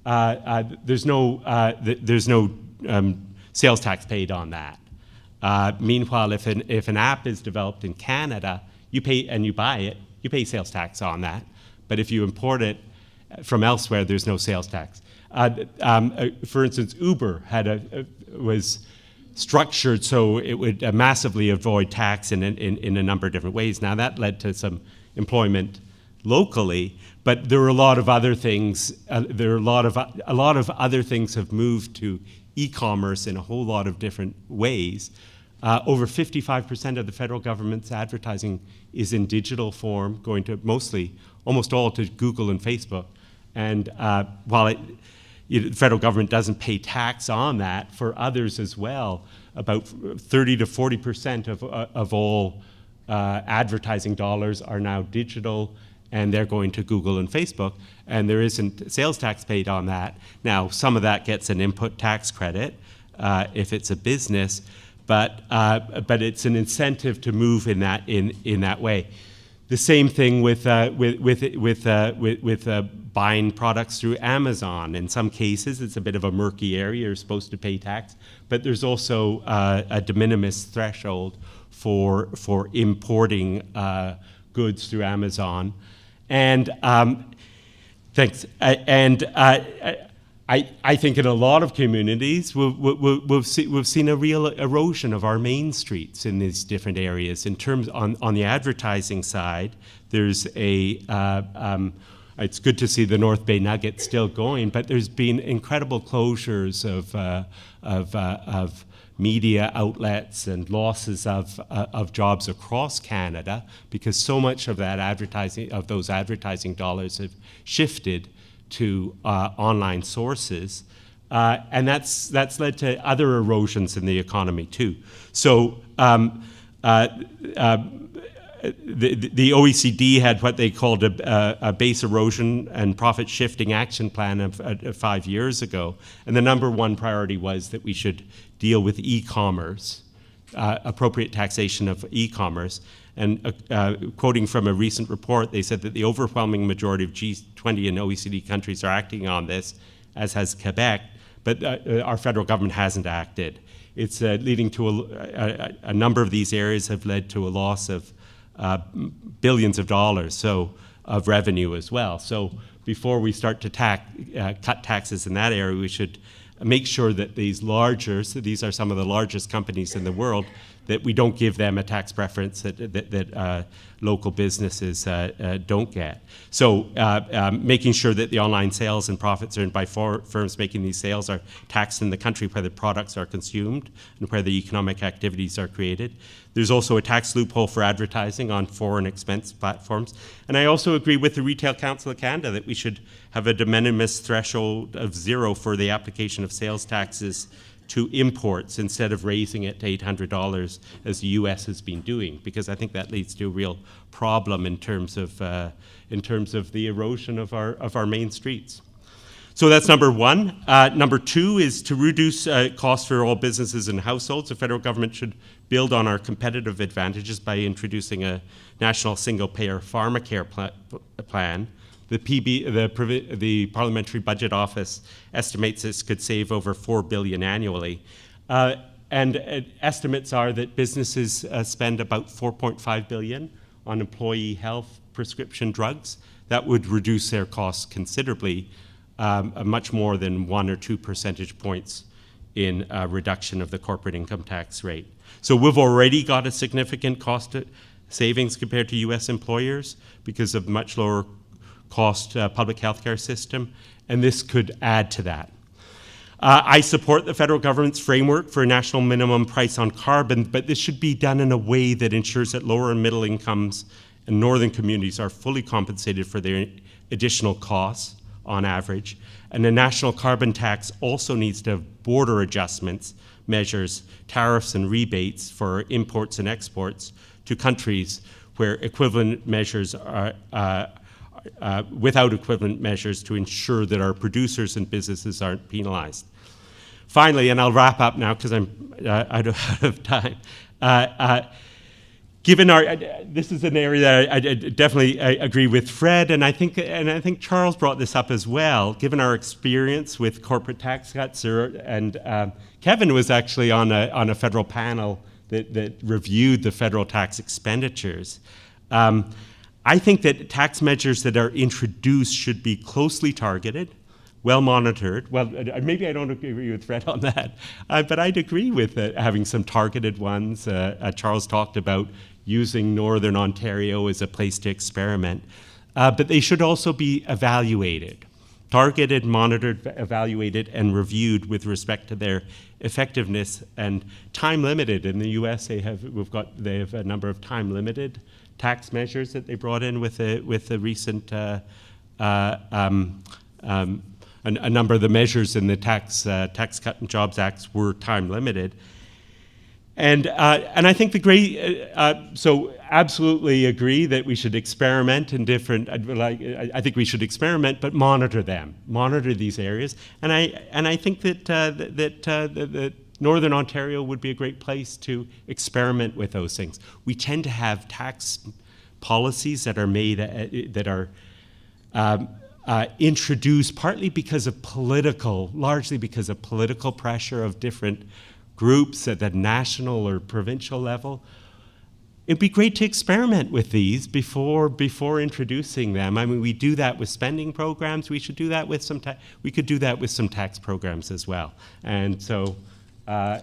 Speaker 4: there's no sales tax paid on that. Meanwhile, if an app is developed in Canada, you pay and you buy it, you pay sales tax on that. But if you import it from elsewhere, there's no sales tax. For instance, Uber was structured so it would massively avoid tax in a number of different ways. Now that led to some employment locally, but there were a lot of other things. A lot of other things have moved to e-commerce in a whole lot of different ways. Over 55% of the federal government's advertising is in digital form, going to almost all to Google and Facebook. And while the federal government doesn't pay tax on that, for others as well, about 30 to 40% of all advertising dollars are now digital, and they're going to Google and Facebook, and there isn't sales tax paid on that. Now, some of that gets an input tax credit if it's a business, but it's an incentive to move in that way. The same thing with buying products through Amazon. In some cases, it's a bit of a murky area. You're supposed to pay tax, but there's also a de minimis threshold for importing goods through Amazon. And thanks. I think in a lot of communities, we've seen a real erosion of our main streets in these different areas. In terms on the advertising side, there's it's good to see the North Bay Nugget still going, but there's been incredible closures of media outlets and losses of jobs across Canada, because so much of those advertising dollars have shifted to online sources, and that's led to other erosions in the economy too. So the OECD had what they called a base erosion and profit shifting action plan of 5 years ago, and the number one priority was that we should deal with e-commerce, appropriate taxation of e-commerce. And quoting from a recent report, they said that the overwhelming majority of G20 and OECD countries are acting on this, as has Quebec, but our federal government hasn't acted. It's leading to a number of these areas have led to a loss of billions of dollars of revenue as well. So before we start to cut taxes in that area, we should make sure that these are some of the largest companies in the world, that we don't give them a tax preference that local businesses don't get. So making sure that the online sales and profits earned by firms making these sales are taxed in the country where the products are consumed and where the economic activities are created. There's also a tax loophole for advertising on foreign expense platforms. And I also agree with the Retail Council of Canada that we should have a de minimis threshold of 0 for the application of sales taxes to imports instead of raising it to $800 as the U.S. has been doing, because I think that leads to a real problem in terms of the erosion of our main streets. So that's number one. Number two is to reduce costs for all businesses and households. The federal government should build on our competitive advantages by introducing a national single-payer pharmacare plan. The Parliamentary Budget Office estimates this could save over $4 billion annually. And estimates are that businesses spend about $4.5 billion on employee health prescription drugs. That would reduce their costs considerably, much more than 1 or 2 percentage points in reduction of the corporate income tax rate. So we've already got a significant cost savings compared to U.S. employers because of much lower cost public health care system, and this could add to that. I support the federal government's framework for a national minimum price on carbon, but this should be done in a way that ensures that lower and middle incomes and northern communities are fully compensated for their additional costs on average. And the national carbon tax also needs to have border adjustments, measures, tariffs and rebates for imports and exports to countries where equivalent measures are without equivalent measures to ensure that our producers and businesses aren't penalized. Finally, and I'll wrap up now because I'm out of time. Given this is an area that I definitely agree with Fred, and I think Charles brought this up as well. Given our experience with corporate tax cuts, and Kevin was actually on a federal panel that reviewed the federal tax expenditures. I think that tax measures that are introduced should be closely targeted, well monitored. Well, maybe I don't agree with Fred on that, but I'd agree with having some targeted ones. Charles talked about using Northern Ontario as a place to experiment, but they should also be evaluated. targeted, monitored, evaluated, and reviewed with respect to their effectiveness, and time limited. In the U.S., they have a number of time limited tax measures that they brought in with the recent a number of the measures in the Tax Cut and Jobs Acts were time limited. And I think so absolutely agree that we should experiment in different, I think we should experiment, but monitor these areas. And I think that Northern Ontario would be a great place to experiment with those things. We tend to have tax policies that are made, introduced partly largely because of political pressure of different groups at the national or provincial level. It'd be great to experiment with these before introducing them. I mean, we do that with spending programs. We should do that with we could do that with some tax programs as well. And so I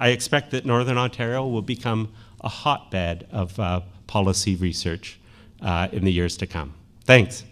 Speaker 4: expect that Northern Ontario will become a hotbed of policy research in the years to come. Thanks.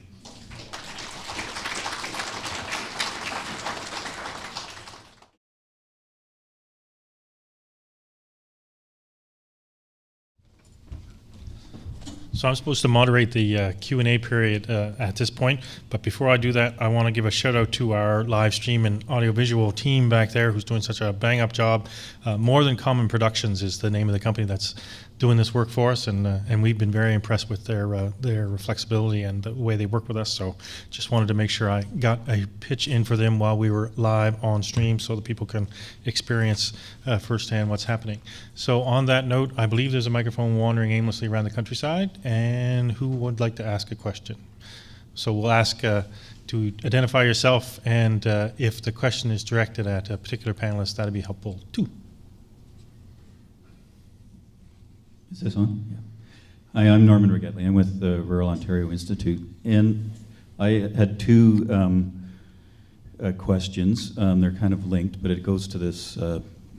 Speaker 1: So I'm supposed to moderate the Q&A period at this point, but before I do that, I want to give a shout out to our live stream and audiovisual team back there who's doing such a bang-up job. More Than Common Productions is the name of the company that's doing this work for us, and we've been very impressed with their flexibility and the way they work with us. So just wanted to make sure I got a pitch in for them while we were live on stream so that people can experience firsthand what's happening. So on that note, I believe there's a microphone wandering aimlessly around the countryside, and who would like to ask a question? So we'll ask to identify yourself, and if the question is directed at a particular panelist, that'd be helpful too.
Speaker 5: Is this on? Yeah. Hi, I'm Norman Rigetley. I'm with the Rural Ontario Institute, and I had two questions. They're kind of linked, but it goes to this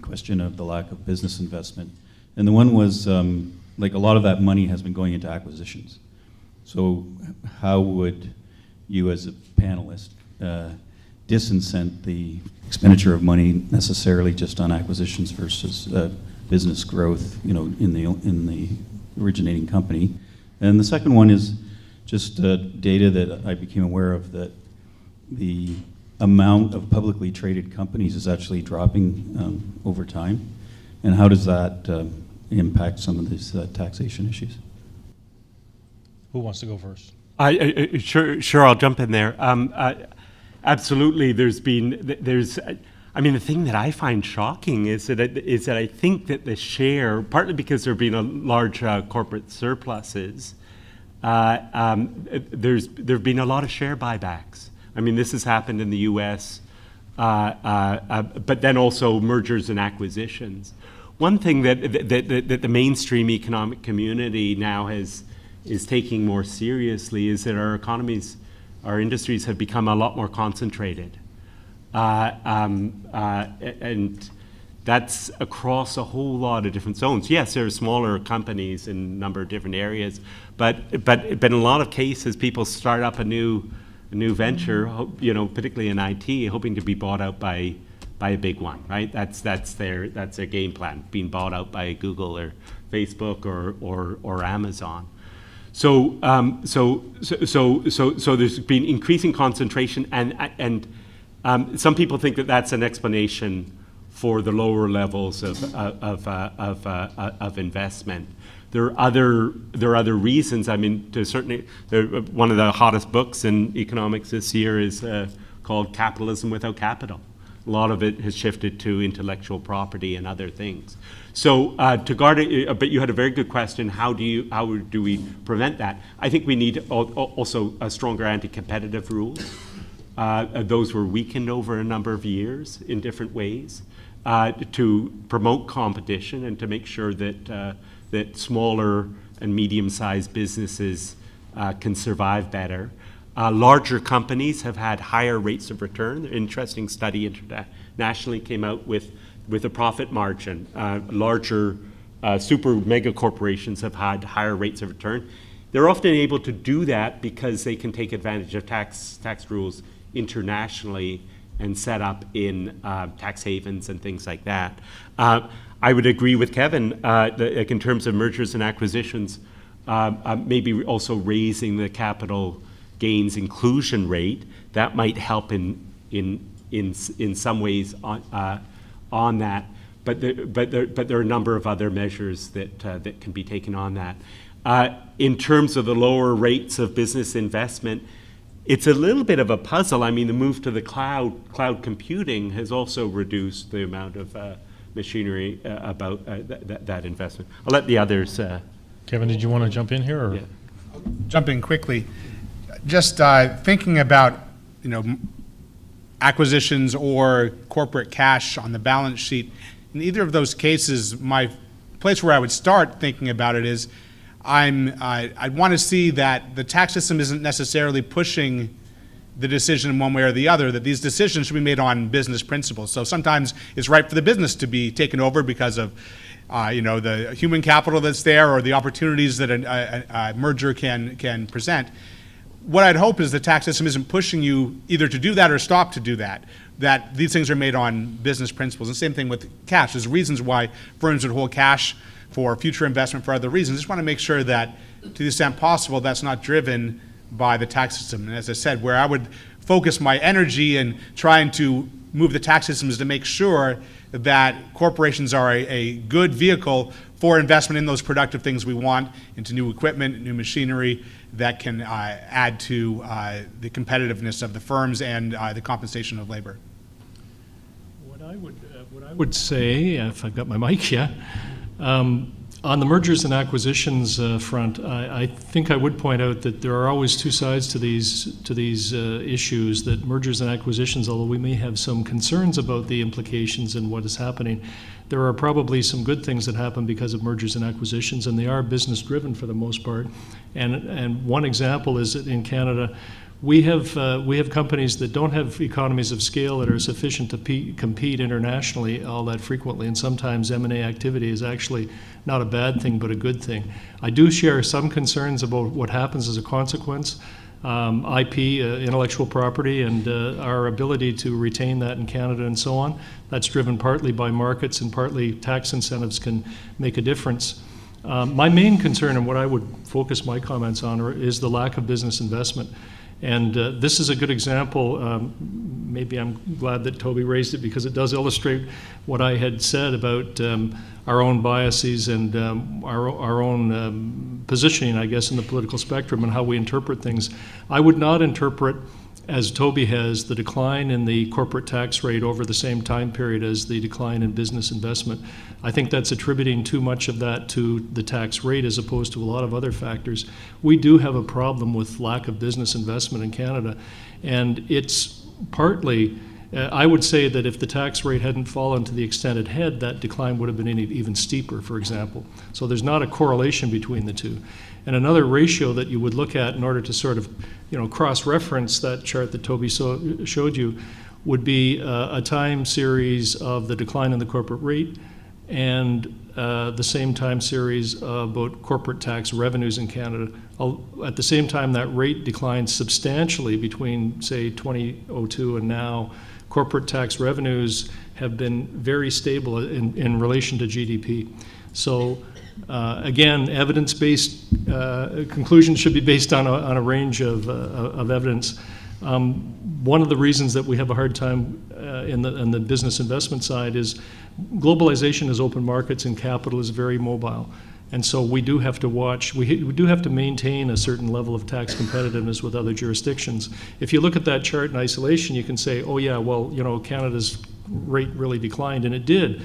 Speaker 5: question of the lack of business investment. And the one was, like, a lot of that money has been going into acquisitions. So how would you as a panelist disincent the expenditure of money necessarily just on acquisitions versus business growth, in the originating company? And the second one is just data that I became aware of, that the amount of publicly traded companies is actually dropping over time. And how does that impact some of these taxation issues?
Speaker 1: Who wants to go first?
Speaker 4: Sure, I'll jump in there. Absolutely, I mean, the thing that I find shocking is that I think that the share, partly because there have been a large corporate surpluses, there have been a lot of share buybacks. I mean, this has happened in the U.S., but then also mergers and acquisitions. One thing that the mainstream economic community now is taking more seriously is that our industries have become a lot more concentrated. And that's across a whole lot of different zones. Yes, there are smaller companies in a number of different areas, but in a lot of cases, people start up a new venture, particularly in IT, hoping to be bought out by a big one, right? That's their game plan, being bought out by Google or Facebook or Amazon. So there's been increasing concentration, and some people think that that's an explanation for the lower levels of investment. There are other reasons. I mean, to a certain, one of the hottest books in economics this year is called "Capitalism Without Capital." A lot of it has shifted to intellectual property and other things. So to guard it, but you had a very good question. How do we prevent that? I think we need also a stronger anti-competitive rules. Those were weakened over a number of years in different ways to promote competition and to make sure that smaller and medium-sized businesses can survive better. Larger companies have had higher rates of return. An interesting study internationally came out with a profit margin. Larger super mega corporations have had higher rates of return. They're often able to do that because they can take advantage of tax rules internationally and set up in tax havens and things like that. I would agree with Kevin, like in terms of mergers and acquisitions, maybe also raising the capital gains inclusion rate. That might help in some ways on that. But there are a number of other measures that can be taken on that. In terms of the lower rates of business investment, it's a little bit of a puzzle. I mean, the move to the cloud computing has also reduced the amount of machinery about that investment. I'll let the others.
Speaker 1: Kevin, did you want to jump in here? Or?
Speaker 4: Yeah.
Speaker 2: Jump in quickly. Just thinking about, acquisitions or corporate cash on the balance sheet. In either of those cases, my place where I would start thinking about it is I'd want to see that the tax system isn't necessarily pushing the decision one way or the other, that these decisions should be made on business principles. So sometimes it's right for the business to be taken over because of the human capital that's there or the opportunities that a merger can present. What I'd hope is the tax system isn't pushing you either to do that or stop to do that, that these things are made on business principles. And same thing with cash. There's reasons why firms would hold cash for future investment for other reasons. Just want to make sure that, to the extent possible, that's not driven by the tax system. And as I said, where I would focus my energy in trying to move the tax system is to make sure that corporations are a good vehicle for investment in those productive things we want, into new equipment, new machinery that can add to the competitiveness of the firms and the compensation of labor.
Speaker 3: What I would say, if I've got my mic, on the mergers and acquisitions front, I think I would point out that there are always two sides to these issues. That mergers and acquisitions, although we may have some concerns about the implications and what is happening, there are probably some good things that happen because of mergers and acquisitions, and they are business driven for the most part. And one example is that in Canada, we have companies that don't have economies of scale that are sufficient to compete internationally all that frequently, and sometimes M&A activity is actually not a bad thing but a good thing. I do share some concerns about what happens as a consequence. IP, intellectual property, and our ability to retain that in Canada and so on. That's driven partly by markets and partly tax incentives can make a difference. My main concern and what I would focus my comments on is the lack of business investment. And this is a good example. Maybe I'm glad that Toby raised it because it does illustrate what I had said about our own biases and our own positioning, I guess, in the political spectrum and how we interpret things. I would not interpret, as Toby has, the decline in the corporate tax rate over the same time period as the decline in business investment. I think that's attributing too much of that to the tax rate as opposed to a lot of other factors. We do have a problem with lack of business investment in Canada, and it's partly, I would say that if the tax rate hadn't fallen to the extent it had, that decline would have been even steeper, for example. So there's not a correlation between the two. And another ratio that you would look at in order to sort of, cross-reference that chart that Toby showed you would be a time series of the decline in the corporate rate and the same time series about corporate tax revenues in Canada. At the same time, that rate declined substantially between, say, 2002 and now. Corporate tax revenues have been very stable in relation to GDP. So again, evidence-based conclusions should be based on a range of evidence. One of the reasons that we have a hard time in the business investment side is globalization is open markets and capital is very mobile. And so we do have to watch, we do have to maintain a certain level of tax competitiveness with other jurisdictions. If you look at that chart in isolation, you can say, oh yeah, well, Canada's rate really declined, and it did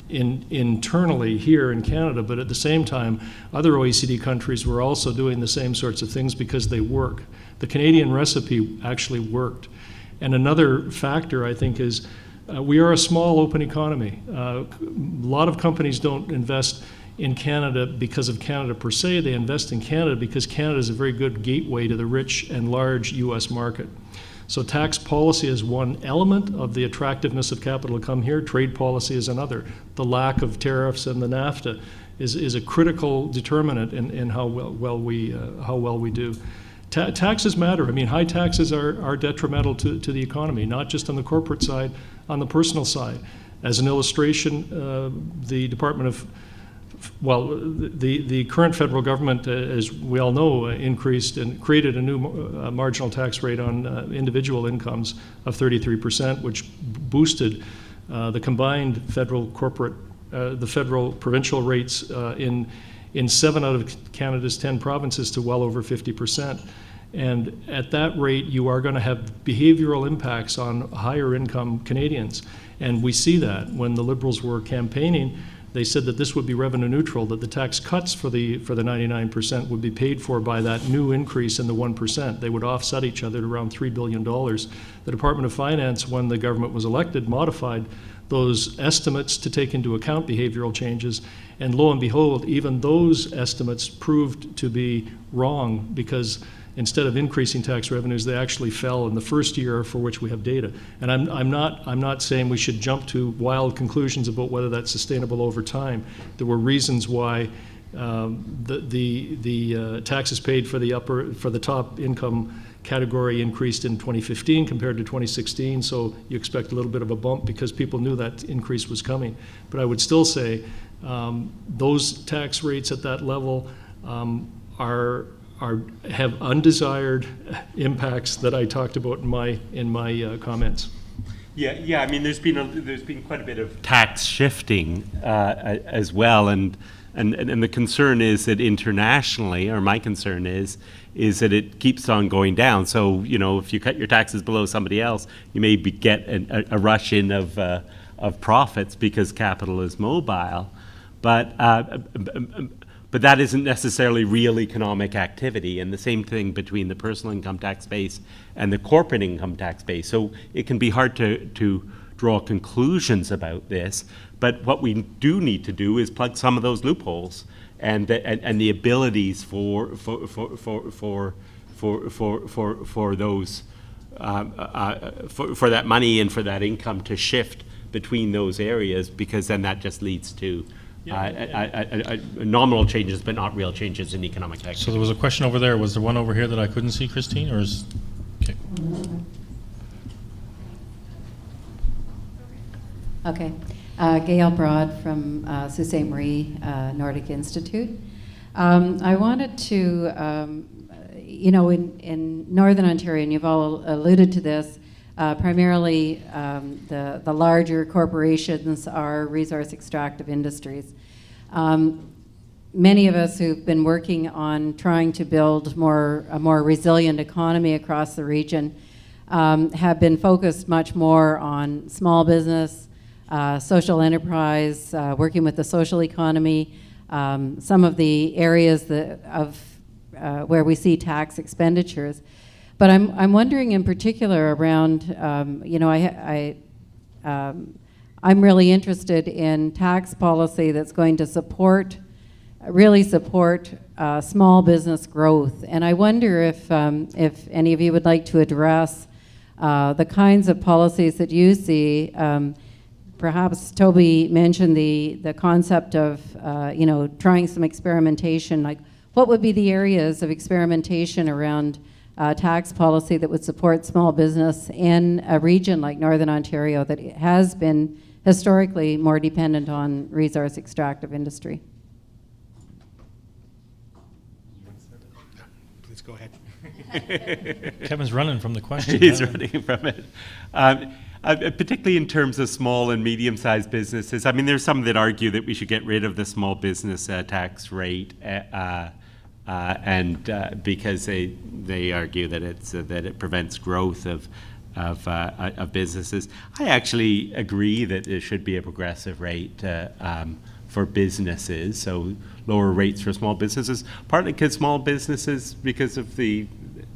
Speaker 3: internally here in Canada, but at the same time, other OECD countries were also doing the same sorts of things because they work. The Canadian recipe actually worked. And another factor, I think, is we are a small open economy. A lot of companies don't invest in Canada because of Canada per se. They invest in Canada because Canada is a very good gateway to the rich and large US market. So tax policy is one element of the attractiveness of capital to come here. Trade policy is another. The lack of tariffs and the NAFTA is a critical determinant in how well we do. Taxes matter. I mean, high taxes are detrimental to the economy, not just on the corporate side, on the personal side. As an illustration, the Department of the current federal government, as we all know, increased and created a new marginal tax rate on individual incomes of 33%, which boosted the combined federal corporate, the federal provincial rates in 7 out of Canada's 10 provinces to well over 50%. And at that rate, you are going to have behavioral impacts on higher income Canadians. And we see that when the Liberals were campaigning. They said that this would be revenue neutral, that the tax cuts for the 99% would be paid for by that new increase in the 1%. They would offset each other at around $3 billion. The Department of Finance, when the government was elected, modified those estimates to take into account behavioral changes. And lo and behold, even those estimates proved to be wrong, because instead of increasing tax revenues, they actually fell in the first year for which we have data. And I'm not saying we should jump to wild conclusions about whether that's sustainable over time. There were reasons why the taxes paid for the top income category increased in 2015 compared to 2016. So you expect a little bit of a bump because people knew that increase was coming. But I would still say those tax rates at that level have undesired impacts that I talked about in my comments.
Speaker 4: Yeah. I mean, there's been quite a bit of tax shifting as well, and the concern is that internationally, or my concern is that it keeps on going down. So if you cut your taxes below somebody else, you may get a rush in of profits because capital is mobile, but that isn't necessarily real economic activity, and the same thing between the personal income tax base and the corporate income tax base. So it can be hard to draw conclusions about this, but what we do need to do is plug some of those loopholes and the abilities for those for that money and for that income to shift between those areas, because then that just leads to nominal changes, but not real changes in economic activity.
Speaker 1: So there was a question over there. Was there one over here that I couldn't see, Christine, or is okay?
Speaker 6: Okay. Gail Broad from Sault Ste. Marie Nordic Institute. I wanted to, in Northern Ontario, and you've all alluded to this, primarily the larger corporations are resource extractive industries. Many of us who've been working on trying to build a more resilient economy across the region have been focused much more on small business, social enterprise, working with the social economy, some of the areas where we see tax expenditures. But I'm wondering in particular around, I'm really interested in tax policy that's going to really support small business growth. And I wonder if any of you would like to address the kinds of policies that you see. Perhaps Toby mentioned the concept of trying some experimentation. Like, what would be the areas of experimentation around tax policy that would support small business in a region like Northern Ontario that has been historically more dependent on resource extractive industry?
Speaker 2: Please go ahead.
Speaker 1: Kevin's running from the question.
Speaker 4: He's running from it. Particularly in terms of small and medium-sized businesses. I mean, there's some that argue that we should get rid of the small business tax rate, and because they argue that it prevents growth of businesses. I actually agree that there should be a progressive rate for businesses, so lower rates for small businesses. Partly because small businesses, because of the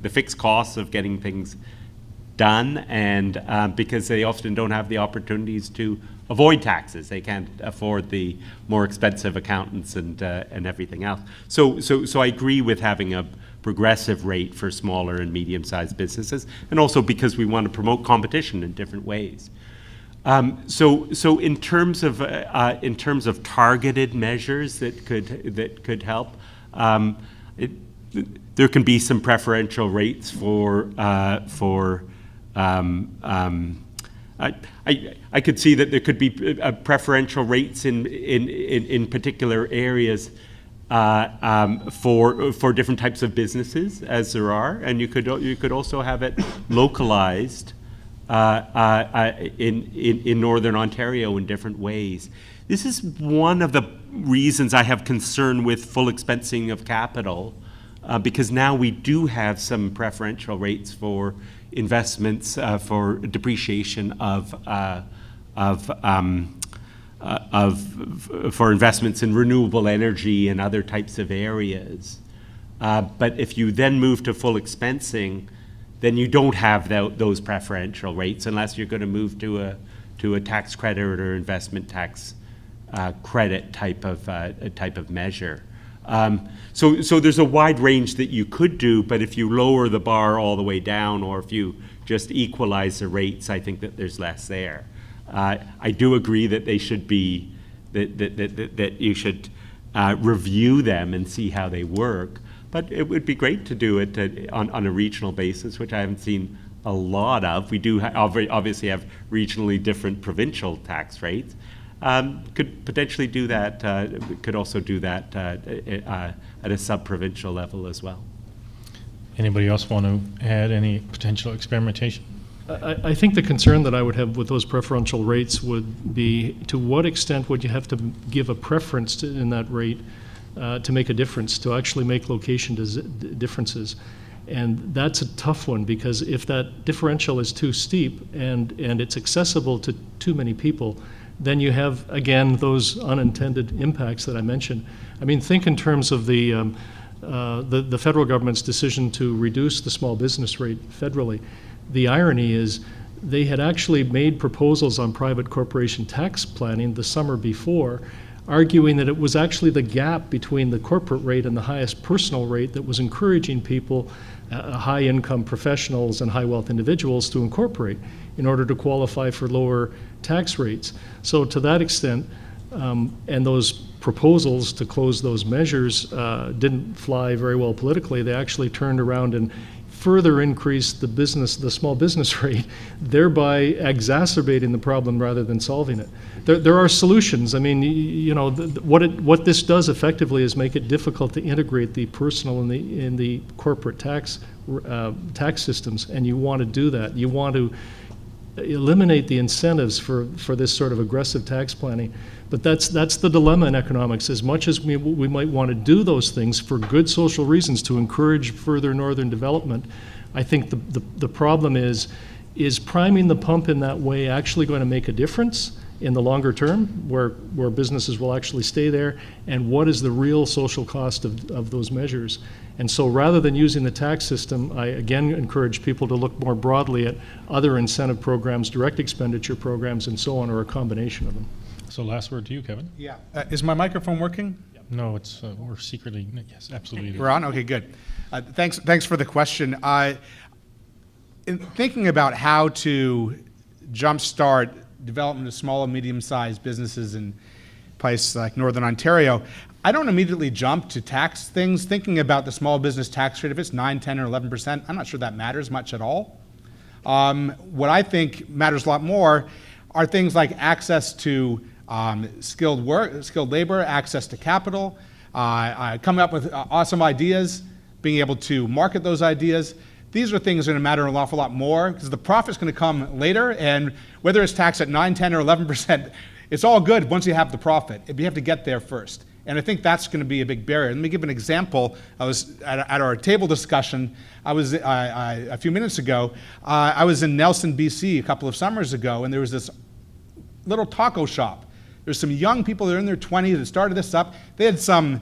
Speaker 4: fixed costs of getting things done, and because they often don't have the opportunities to avoid taxes. They can't afford the more expensive accountants and everything else. So I agree with having a progressive rate for smaller and medium-sized businesses, and also because we want to promote competition in different ways. So in terms of targeted measures that could help, there can be some preferential rates for. I could see that there could be preferential rates in particular areas for different types of businesses, as there are, and you could also have it localized in Northern Ontario in different ways. This is one of the reasons I have concern with full expensing of capital, because now we do have some preferential rates for investments for depreciation for investments in renewable energy and other types of areas. But if you then move to full expensing, then you don't have those preferential rates unless you're going to move to a tax credit or investment tax credit type of measure. So there's a wide range that you could do, but if you lower the bar all the way down, or if you just equalize the rates, I think that there's less there. I do agree that they should be that you should review them and see how they work. But it would be great to do it on a regional basis, which I haven't seen a lot of. We do obviously have regionally different provincial tax rates. Could potentially do that. Could also do that at a sub-provincial level as well.
Speaker 1: Anybody else want to add any potential experimentation?
Speaker 3: I think the concern that I would have with those preferential rates would be, to what extent would you have to give a preference in that rate to make a difference, to actually make location differences? And that's a tough one, because if that differential is too steep and it's accessible to too many people, then you have, again, those unintended impacts that I mentioned. I mean, think in terms of the federal government's decision to reduce the small business rate federally. The irony is they had actually made proposals on private corporation tax planning the summer before, arguing that it was actually the gap between the corporate rate and the highest personal rate that was encouraging people, high-income professionals and high-wealth individuals, to incorporate in order to qualify for lower tax rates. So to that extent, and those proposals to close those measures didn't fly very well politically. They actually turned around and further increased the small business rate, thereby exacerbating the problem rather than solving it. There are solutions. I mean, what this does effectively is make it difficult to integrate the personal and in the corporate tax systems, and you want to do that. You want to eliminate the incentives for this sort of aggressive tax planning. But that's the dilemma in economics. As much as we might want to do those things for good social reasons to encourage further northern development, I think the problem is priming the pump in that way actually going to make a difference in the longer term, where businesses will actually stay there, and what is the real social cost of those measures? And so rather than using the tax system, I again encourage people to look more broadly at other incentive programs, direct expenditure programs, and so on, or a combination of them.
Speaker 1: So last word to you, Kevin.
Speaker 2: Yeah. Is my microphone working?
Speaker 1: No, it's we're secretly, yes, absolutely.
Speaker 2: We're on? Okay, good. Thanks for the question. In thinking about how to jumpstart development of small and medium-sized businesses in places like Northern Ontario, I don't immediately jump to tax things. Thinking about the small business tax rate, if it's 9, 10, or 11%, I'm not sure that matters much at all. What I think matters a lot more are things like access to skilled labor, access to capital, coming up with awesome ideas, being able to market those ideas. These are things that are going to matter an awful lot more, because the profit's going to come later, and whether it's taxed at 9, 10, or 11%, it's all good once you have the profit. You have to get there first. And I think that's going to be a big barrier. Let me give an example. I was at our table discussion, I was a few minutes ago, I was in Nelson, BC a couple of summers ago, and there was this little taco shop. There's some young people that are in their 20s that started this up. They had some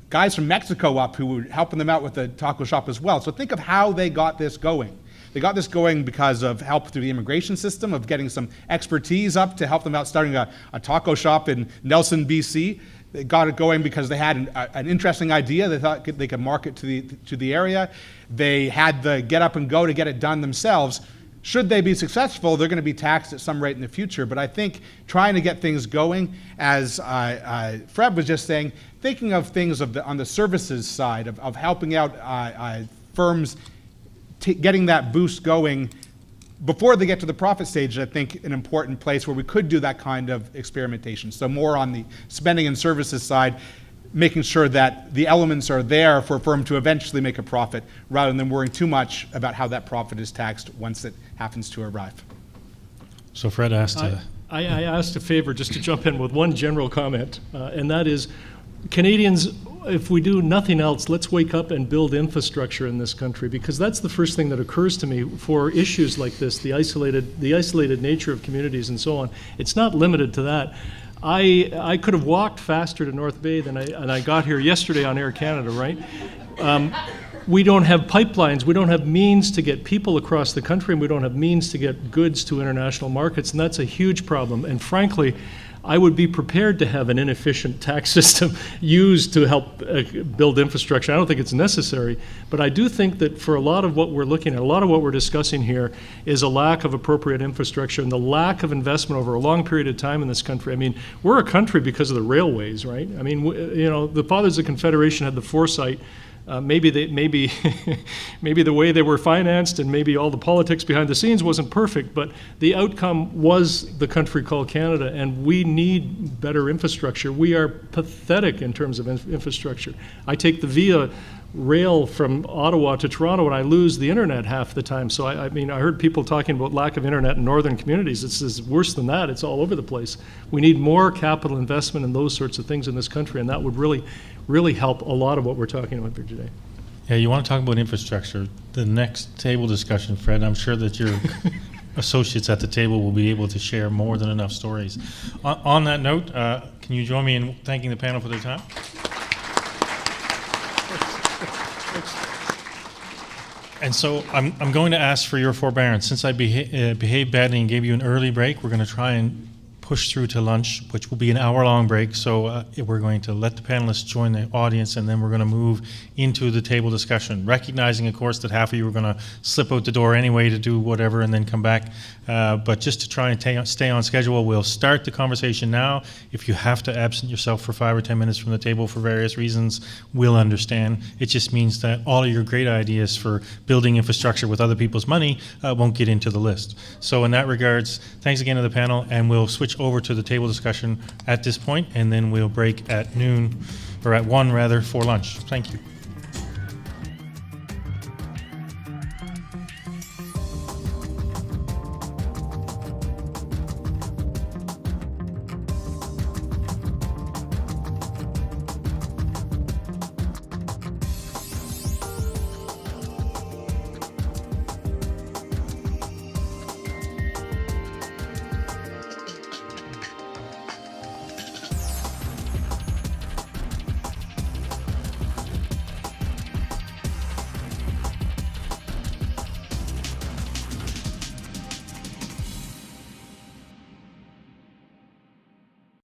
Speaker 2: guys from Mexico up who were helping them out with the taco shop as well. So think of how they got this going. They got this going because of help through the immigration system, of getting some expertise up to help them out starting a taco shop in Nelson, BC. They got it going because they had an interesting idea. They thought they could market to the area. They had the get up and go to get it done themselves. should they be successful, they're going to be taxed at some rate in the future. But I think trying to get things going, as Fred was just saying, thinking of things on the services side, of helping out firms getting that boost going before they get to the profit stage, I think an important place where we could do that kind of experimentation. So more on the spending and services side, making sure that the elements are there for a firm to eventually make a profit, rather than worrying too much about how that profit is taxed once it happens to arrive.
Speaker 1: So Fred asked
Speaker 3: I asked a favor just to jump in with one general comment, and that is, Canadians, if we do nothing else, let's wake up and build infrastructure in this country, because that's the first thing that occurs to me for issues like this, the isolated nature of communities and so on. It's not limited to that. I could have walked faster to North Bay than I got here yesterday on Air Canada, right? We don't have pipelines, we don't have means to get people across the country, and we don't have means to get goods to international markets, and that's a huge problem. And frankly, I would be prepared to have an inefficient tax system used to help build infrastructure. I don't think it's necessary, but I do think that for a lot of what we're looking at, a lot of what we're discussing here is a lack of appropriate infrastructure and the lack of investment over a long period of time in this country. I mean, we're a country because of the railways, right? I mean, the Fathers of the Confederation had the foresight. Maybe the way they were financed and maybe all the politics behind the scenes wasn't perfect, but the outcome was the country called Canada, and we need better infrastructure. We are pathetic in terms of infrastructure. I take the Via Rail from Ottawa to Toronto and I lose the internet half the time. So I mean, I heard people talking about lack of internet in northern communities. It's worse than that. It's all over the place. We need more capital investment in those sorts of things in this country, and that would really help a lot of what we're talking about here today.
Speaker 1: Yeah, you want to talk about infrastructure. The next table discussion, Fred, I'm sure that your associates at the table will be able to share more than enough stories. On that note, can you join me in thanking the panel for their time? And so I'm going to ask for your forbearance. Since I behaved badly and gave you an early break, we're going to try and push through to lunch, which will be an hour-long break. So we're going to let the panelists join the audience, and then we're going to move into the table discussion, recognizing, of course, that half of you are going to slip out the door anyway to do whatever and then come back. But just to try and stay on schedule, we'll start the conversation now. If you have to absent yourself for 5 or 10 minutes from the table for various reasons, we'll understand. It just means that all of your great ideas for building infrastructure with other people's money won't get into the list. So in that regards, thanks again to the panel, and we'll switch over to the table discussion at this point, and then we'll break at noon, or at 1 rather, for lunch. Thank you.